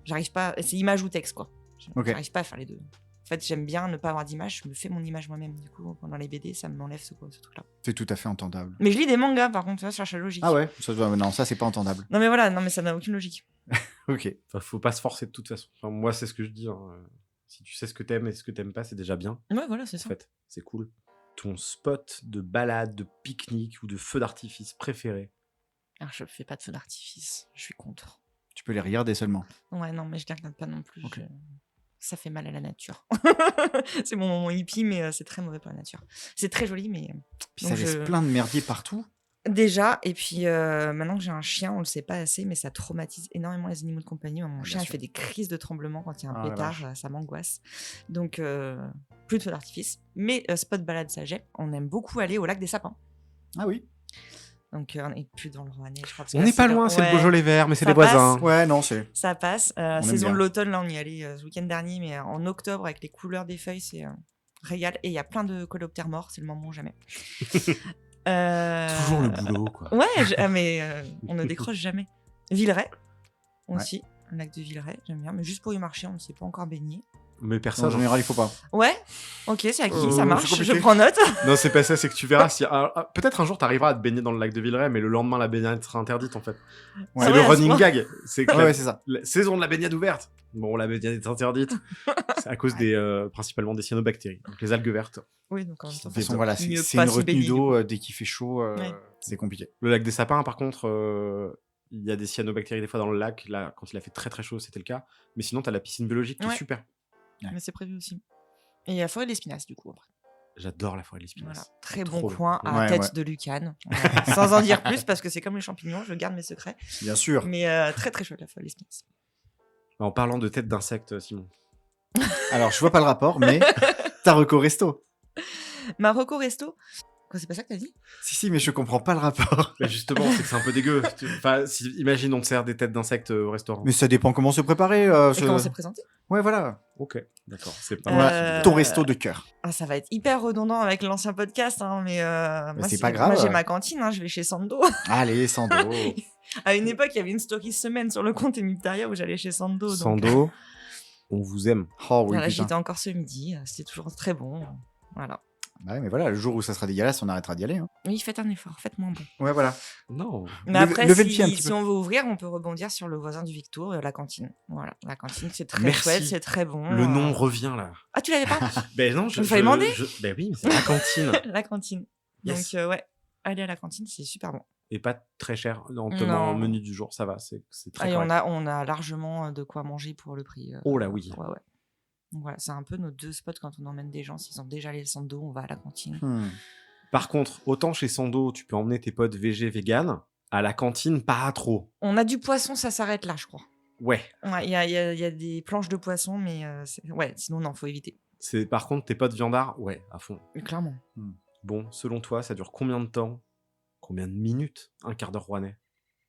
J'arrive pas. C'est image ou texte, quoi. Ok. J'arrive pas à faire les deux. fait, j'aime bien ne pas avoir d'image. Je me fais mon image moi-même. Du coup, pendant les BD, ça m'enlève ce truc-là. C'est tout à fait entendable. Mais je lis des mangas, par contre, ça cherche la logique. Ah ouais, non, ça c'est pas entendable. Non, mais voilà, non, mais ça n'a aucune logique. Ok. Enfin, faut pas se forcer de toute façon. Enfin, moi, c'est ce que je dis. Hein. Si tu sais ce que t'aimes et ce que t'aimes pas, c'est déjà bien. Ouais, voilà, c'est En ça. fait, c'est cool. Ton spot de balade, de pique-nique ou de feu d'artifice préféré? Alors, je fais pas de feu d'artifice. Je suis contre. Tu peux les regarder seulement. Ouais, non, mais je les regarde pas non plus. Ok. Ça fait mal à la nature. C'est mon moment hippie, mais c'est très mauvais pour la nature. C'est très joli, mais... Puis ça Donc, laisse plein de merdier partout. Déjà, et puis maintenant que j'ai un chien, on le sait pas assez, mais ça traumatise énormément les animaux de compagnie. Mon bien chien, il sûr. fait des crises de tremblement quand il y a un Ah, la pétard, vache. ça m'angoisse. Donc, plus de feu d'artifice. Mais spot balade Saget, on aime beaucoup aller au lac des Sapins. Ah oui. Donc, on n'est plus dans le Rouennais, je crois. parce que On là, n'est pas le- loin, c'est le ouais, Beaujolais vert, mais c'est ça les voisins. passe. Ouais, non, c'est. Ça passe. aime Saison bien. de l'automne, là, on y allait ce week-end dernier, mais en octobre, avec les couleurs des feuilles, c'est régal. Et il y a plein de coléoptères morts, c'est le moment jamais. Toujours le boulot, quoi. Ouais, mais on ne décroche jamais. Villeray aussi, le lac de Villeray, j'aime bien, mais juste pour y marcher, on ne s'est pas encore baigné. Mais En personne. général, il faut pas. Ouais, ok, c'est acquis, ça c'est marche, compliqué. je prends note. Non, c'est pas ça, c'est que tu verras si. Peut-être un jour, t'arriveras à te baigner dans le lac de Villeray, mais le lendemain, la baignade sera interdite, en fait. Ouais. C'est ouais, le à ce running point. gag. C'est que Ouais, ouais, c'est ça. la saison de la baignade ouverte. Bon, la baignade est interdite. C'est à cause des, principalement des cyanobactéries, donc les algues vertes. Oui, donc en même temps, De toute façon, voilà, c'est mieux c'est pas une s'y retenue baigner, d'eau dès qu'il fait chaud. Ouais. C'est compliqué. Le lac des Sapins, par contre, il y a des cyanobactéries des fois dans le lac. Là, quand il a fait très très chaud, c'était le cas. Mais sinon, t'as la piscine biologique qui est Ouais. super. mais c'est prévu aussi. Et il y a la forêt d'Espinasse, du coup, après. J'adore la forêt de l'Espinasse. Voilà. Très Trop bon bien. coin à Ouais, tête ouais. de Lucane. Voilà. Sans en dire plus, parce que c'est comme les champignons, je garde mes secrets. Bien sûr. Mais très très chouette, la forêt d'Espinasse. En parlant de tête d'insecte, Simon. Alors, je vois pas le rapport, mais t'as reco resto. Marocco Resto. Quoi, c'est pas ça que t'as dit? Si, mais je comprends pas le rapport. Mais justement, c'est que c'est un peu dégueu. Enfin, imagine, on te sert des têtes d'insectes au restaurant. Mais ça dépend comment se préparer. Et comment c'est présenté? Ouais, voilà. Ok, d'accord. C'est pas Voilà, ton resto de cœur. Ah, ça va être hyper redondant avec l'ancien podcast, hein, mais moi, c'est pas grave. Moi, j'ai ma cantine, hein, je vais chez Sando. Allez, Sando. À une époque, il y avait une story semaine sur le compte Emiptaria où j'allais chez Sando. Donc, Sando, on vous aime. Oh oui, voilà, j'y putain. étais encore ce midi, c'était toujours très bon. Voilà. Ouais, mais voilà, le jour où ça sera dégueulasse, on arrêtera d'y aller. Hein. Oui, faites un effort, faites moins bon. Ouais, voilà. Non. Mais Levez- après, levez le pied un si, petit si peu. on veut ouvrir, on peut rebondir sur le voisin du Victour, la cantine. Voilà, la cantine, c'est très Merci. chouette, c'est très bon. Le nom revient là. Ah, tu l'avais pas? Ben non, Il fallait demander. Ben oui, mais c'est la cantine. La cantine. Yes. Donc, ouais, aller à la cantine, c'est super bon. Et pas très cher. En te Non. menu du jour, ça va. C'est très Ah, et correct. on a largement de quoi manger pour le prix. Oh là oui. Ouais, ouais. Donc voilà, c'est un peu nos deux spots quand on emmène des gens. S'ils ont déjà allé le Sando, on va à la cantine. Par contre, autant chez Sando, tu peux emmener tes potes végé, vegan. À la cantine, pas trop. On a du poisson, ça s'arrête là, je crois. Ouais. Ouais, il y a des planches de poisson, mais ouais, sinon, non, faut éviter. Par contre, tes potes viandards, ouais, à fond. Clairement. Bon, selon toi, ça dure combien de temps? Combien de minutes? Un quart d'heure rouennais?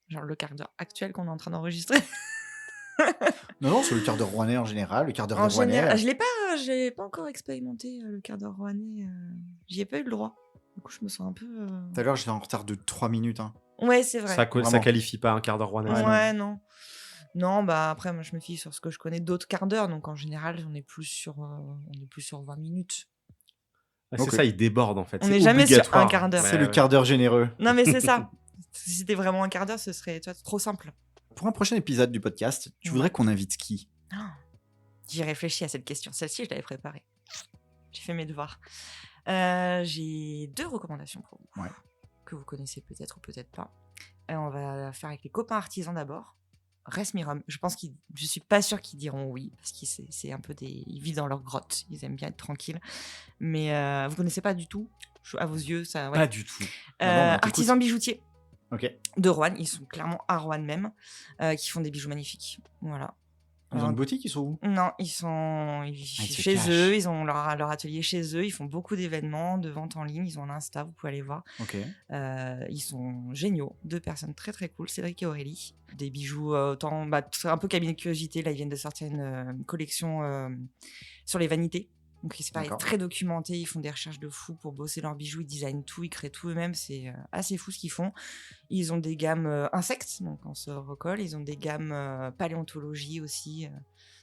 Genre le quart d'heure actuel qu'on est en train d'enregistrer. Non, c'est le quart d'heure rouennais en général. Le quart d'heure En de rouennais. général, je l'ai pas encore expérimenté, le quart d'heure rouennais. J'y ai pas eu le droit. Du coup, je me sens un peu. Tout à l'heure, j'étais en retard de 3 minutes. Hein. Ouais, c'est vrai. Ça Vraiment. qualifie pas un quart d'heure rouennais. Ouais, non. Non, bah après, moi, je me fie sur ce que je connais d'autres quarts d'heure. Donc, en général, on est plus sur 20 minutes. Ah, c'est Ok. ça, il déborde en fait. On C'est n'est jamais sur obligatoire. un quart d'heure. C'est le quart d'heure généreux. Non, mais c'est ça. Si c'était vraiment un quart d'heure, ce serait trop simple. Pour un prochain épisode du podcast, tu voudrais qu'on invite qui? J'y réfléchis à cette question. Celle-ci, je l'avais préparée. J'ai fait mes devoirs. J'ai 2 recommandations pour vous. Ouais. Que vous connaissez peut-être ou peut-être pas. Et on va faire avec les copains artisans d'abord. Resmirum. Je suis pas sûre qu'ils diront oui, parce que c'est un peu ils vivent dans leur grotte. Ils aiment bien être tranquilles. Mais vous connaissez pas du tout? À vos yeux, ça. Ouais. Pas du tout. Ah bon, on t'écoute. Artisans bijoutiers Ok. de Roanne. Ils sont clairement à Roanne même, qui font des bijoux magnifiques. Voilà. Ils ont une boutique, ils sont où? Non, ils sont se chez cachent. eux, ils ont leur atelier chez eux, ils font beaucoup d'événements, de ventes en ligne, ils ont un Insta, vous pouvez aller voir. Ok. Ils sont géniaux, 2 personnes très très cool, Cédric et Aurélie. Des bijoux autant, un peu cabinet de curiosité, là ils viennent de sortir une collection sur les vanités. Donc c'est pareil, D'accord. très documenté, ils font des recherches de fous pour bosser leurs bijoux, ils designent tout, ils créent tout eux-mêmes, c'est assez fou ce qu'ils font. Ils ont des gammes insectes, donc on se recolle, ils ont des gammes paléontologie aussi,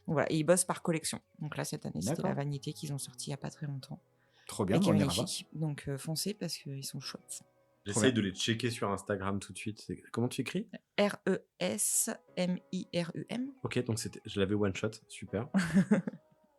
Voilà, et ils bossent par collection. Donc là, cette année, c'était D'accord. la Vanité qu'ils ont sorti il n'y a pas très longtemps. Trop bien, Et qui on est ira voir. magnifique. Donc foncez parce qu'ils sont chouettes. J'essaye de les checker sur Instagram tout de suite. Comment tu écris? RESMIRUM. Ok, donc je l'avais one shot, super.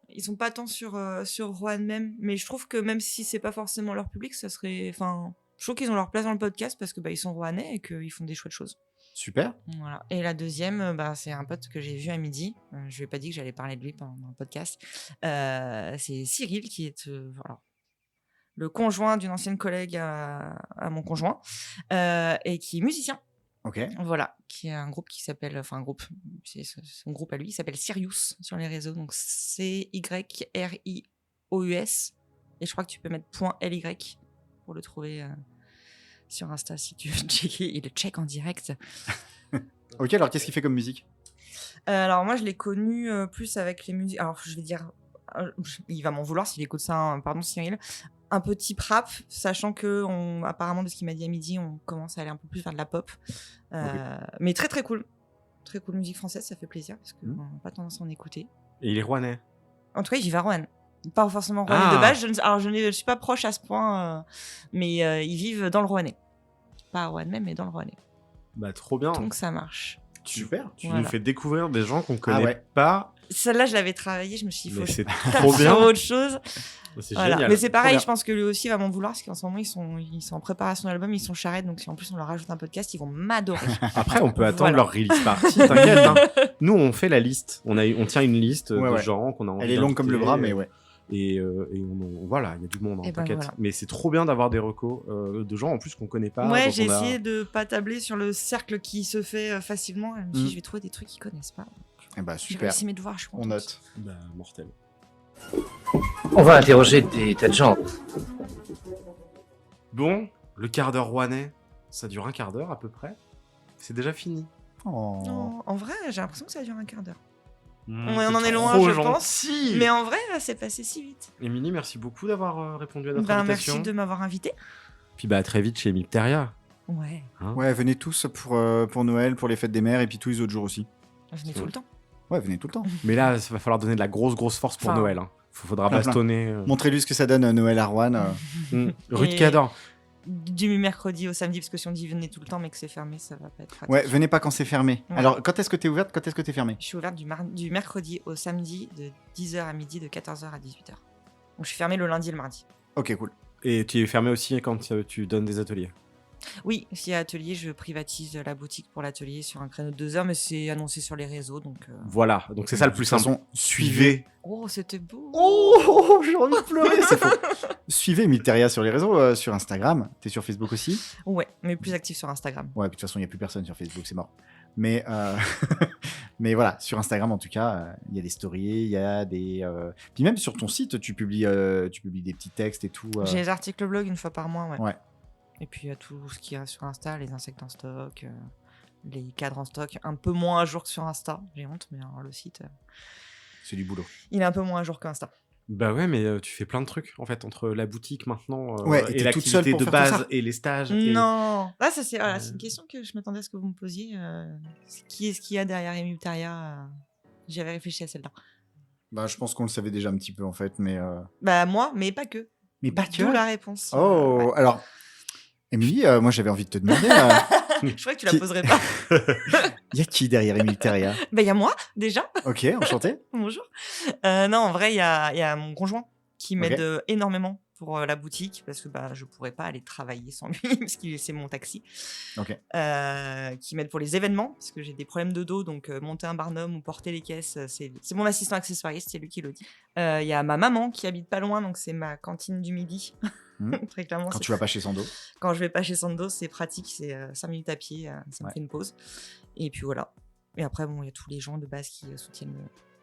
Ils sont pas tant sur Roanne même, mais je trouve que même si c'est pas forcément leur public, ça serait. Enfin, je trouve qu'ils ont leur place dans le podcast parce que ils sont Roannais et qu'ils font des chouettes choses. Super. Voilà. Et la deuxième, c'est un pote que j'ai vu à midi. Je lui ai pas dit que j'allais parler de lui pendant le podcast. C'est Cyril qui est voilà, le conjoint d'une ancienne collègue à mon conjoint et qui est musicien. Ok. Voilà, qui a un groupe qui s'appelle, enfin un groupe, c'est son groupe à lui, il s'appelle Sirius sur les réseaux, donc CYRIOUS, et je crois que tu peux mettre .ly pour le trouver sur Insta si tu veux checker, il le check en direct. Ok, alors qu'est-ce qu'il fait comme musique? Alors moi je l'ai connu plus avec les musiques, alors je vais dire, il va m'en vouloir s'il écoute ça, hein, pardon Cyril, un peu type rap, sachant que apparemment de ce qu'il m'a dit à midi, on commence à aller un peu plus vers de la pop. Mais très très cool. Très cool musique française, ça fait plaisir parce qu'on n'a pas tendance à en écouter. Et il est rouennais. En tout cas, il vit à Roanne. Pas forcément Rouennais de base, je suis pas proche à ce point, mais ils vivent dans le Rouennais. Pas à Roanne même, mais dans le Rouennais. Bah trop bien. Donc ça marche. Super. Tu Voilà. nous fais découvrir des gens qu'on connaît ouais. pas. Celle-là, je l'avais travaillée, je me suis dit, il Mais faut c'est que je trop tape bien. sur autre chose. C'est Voilà. génial. Mais c'est pareil, bien. je pense que lui aussi va m'en vouloir parce qu'en ce moment ils sont en préparation d'album, ils sont charrettes, donc si en plus on leur rajoute un podcast, ils vont m'adorer. Après, on peut attendre Voilà. leur release party, t'inquiète. Hein. Nous, on fait la liste. On tient une liste Ouais, de ouais. gens qu'on a envie Elle est longue comme le d'inviter. bras, mais ouais. Et voilà, il y a du monde, hein, Et ben t'inquiète. voilà. Mais c'est trop bien d'avoir des recos de gens en plus qu'on connaît pas. Ouais, dont j'ai on a- essayé de pas tabler sur le cercle qui se fait facilement. Je me suis dit, je vais trouver des trucs qu'ils connaissent pas. Eh bah, J'ai super. réussi mes devoirs, je suis On contente. note. Bah, mortel. On va interroger des tas de gens. Bon, le quart d'heure rouennais, ça dure un quart d'heure à peu près. C'est déjà fini. Oh. Non, en vrai, j'ai l'impression que ça dure un quart d'heure. Mmh, Ouais, on en c'est est loin, trop je gentil. Mais en vrai, là, c'est passé si vite. Émilie, merci beaucoup d'avoir répondu à notre Ben, invitation. merci de m'avoir invité. Puis bah à très vite chez Mypteria. Ouais, Ouais, venez tous pour Noël, pour les fêtes des mères et puis tous les autres jours aussi. venez tout le temps. Ouais, venez tout le temps. Mais là, ça va falloir donner de la grosse force pour Enfin, Noël. Hein. Faudra plein. bastonner. Montrez-lui ce que ça donne Noël à Rouen. Rue de Et- Cador. Du mercredi au samedi, parce que si on dit venez tout le temps, mais que c'est fermé, ça va pas être pratique. Ouais, venez pas quand c'est fermé. Ouais. Alors, quand est-ce que t'es ouverte, quand est-ce que t'es fermée? Je suis ouverte du mercredi au samedi, de 10h à midi, de 14h à 18h. Donc je suis fermée le lundi et le mardi. Ok, cool. Et tu es fermé aussi quand tu donnes des ateliers. Oui, s'il y a atelier, je privatise la boutique pour l'atelier sur un créneau de 2 heures, mais c'est annoncé sur les réseaux, donc... Voilà, donc c'est ça le plus De toute simple. façon, Suivez. Oh, c'était beau. Oh, j'ai envie de pleurer, c'est faux. Suivez Mypteria sur les réseaux, sur Instagram. T'es sur Facebook aussi? Ouais, mais plus actif sur Instagram. Ouais, de toute façon, il n'y a plus personne sur Facebook, c'est mort. Mais, mais voilà, sur Instagram, en tout cas, il y a des stories, il y a des... Puis même sur ton site, tu publies des petits textes et tout. J'ai les articles blog une fois par mois, ouais. Ouais. Et puis tout ce qu'il y a sur Insta, les insectes en stock, les cadres en stock, un peu moins à jour que sur Insta. J'ai honte, mais alors, le site, C'est du boulot. il est un peu moins à jour qu'Insta. Bah ouais, mais tu fais plein de trucs en fait entre la boutique maintenant Ouais, et et t'es toute seule l'activité pour de faire tout base ça. et les stages. et- Non, là ça c'est une question que je m'attendais à ce que vous me posiez. Qui est-ce qu'il y a derrière Mypteria J'avais réfléchi à celle-là. Bah, je pense qu'on le savait déjà un petit peu, en fait, mais... Bah moi, mais pas que. Mais pas que. D'où la réponse. Oh, Ouais. alors... Émilie, moi, j'avais envie de te demander... Je crois que tu la Qui- poserais pas. Il y a qui derrière Mypteria? Bah il y a moi déjà. Ok, enchanté. Bonjour. Non, en vrai il y a mon conjoint qui m'aide Ok. énormément pour la boutique parce que je pourrais pas aller travailler sans lui parce que c'est mon taxi. Ok. Qui m'aide pour les événements parce que j'ai des problèmes de dos, donc monter un barnum ou porter les caisses, c'est mon assistant accessoiriste, c'est lui qui le dit. Il y a ma maman qui habite pas loin, donc c'est ma cantine du midi. Très clairement. Quand c'est tu vas pas chez Sando. Quand je vais pas chez Sando, c'est pratique, c'est 5 minutes à pied, ça me Ouais. fait une pause. Et puis voilà. Et après, bon, il y a tous les gens de base qui soutiennent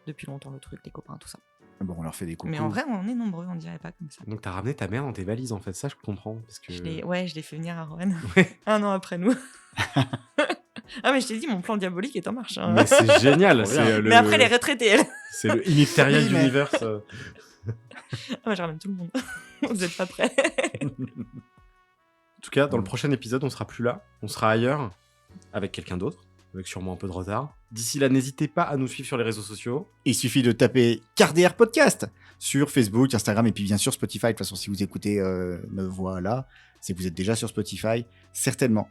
depuis longtemps le truc, les copains, tout ça. Bon, on leur fait des coucous. Mais en vrai, on est nombreux, on dirait pas comme ça. Donc t'as ramené ta mère dans tes valises en fait, ça je comprends parce que. Je l'ai fait venir à Rouen Ouais. un an après nous. Ah mais je t'ai dit, mon plan diabolique est en marche. Hein. Mais c'est génial, Trop bien. c'est le. Mais après, elle est retraitée, elle. C'est le Mypteria Oui, mais- Universe. Ah, moi, je ramène tout le monde. Vous êtes pas prêts. En tout cas, dans le prochain épisode, on sera plus là, on sera ailleurs avec quelqu'un d'autre, avec sûrement un peu de retard, D'ici là, n'hésitez pas à nous suivre sur les réseaux sociaux. Il suffit de taper CarDR Podcast sur Facebook, Instagram et puis bien sûr Spotify. De toute façon, si vous écoutez nos voix là, c'est que vous êtes déjà sur Spotify, certainement.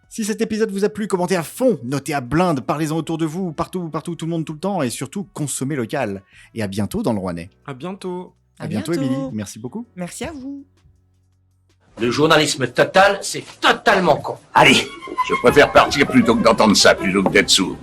Si cet épisode vous a plu, commentez à fond, notez à blinde, parlez-en autour de vous, partout, tout le monde, tout le temps, et surtout, consommez local. Et à bientôt dans le Rouennais. À bientôt. À bientôt, Émilie. Merci beaucoup. Merci à vous. Le journalisme total, c'est totalement con. Allez, je préfère partir plutôt que d'entendre ça, plutôt que d'être sourd.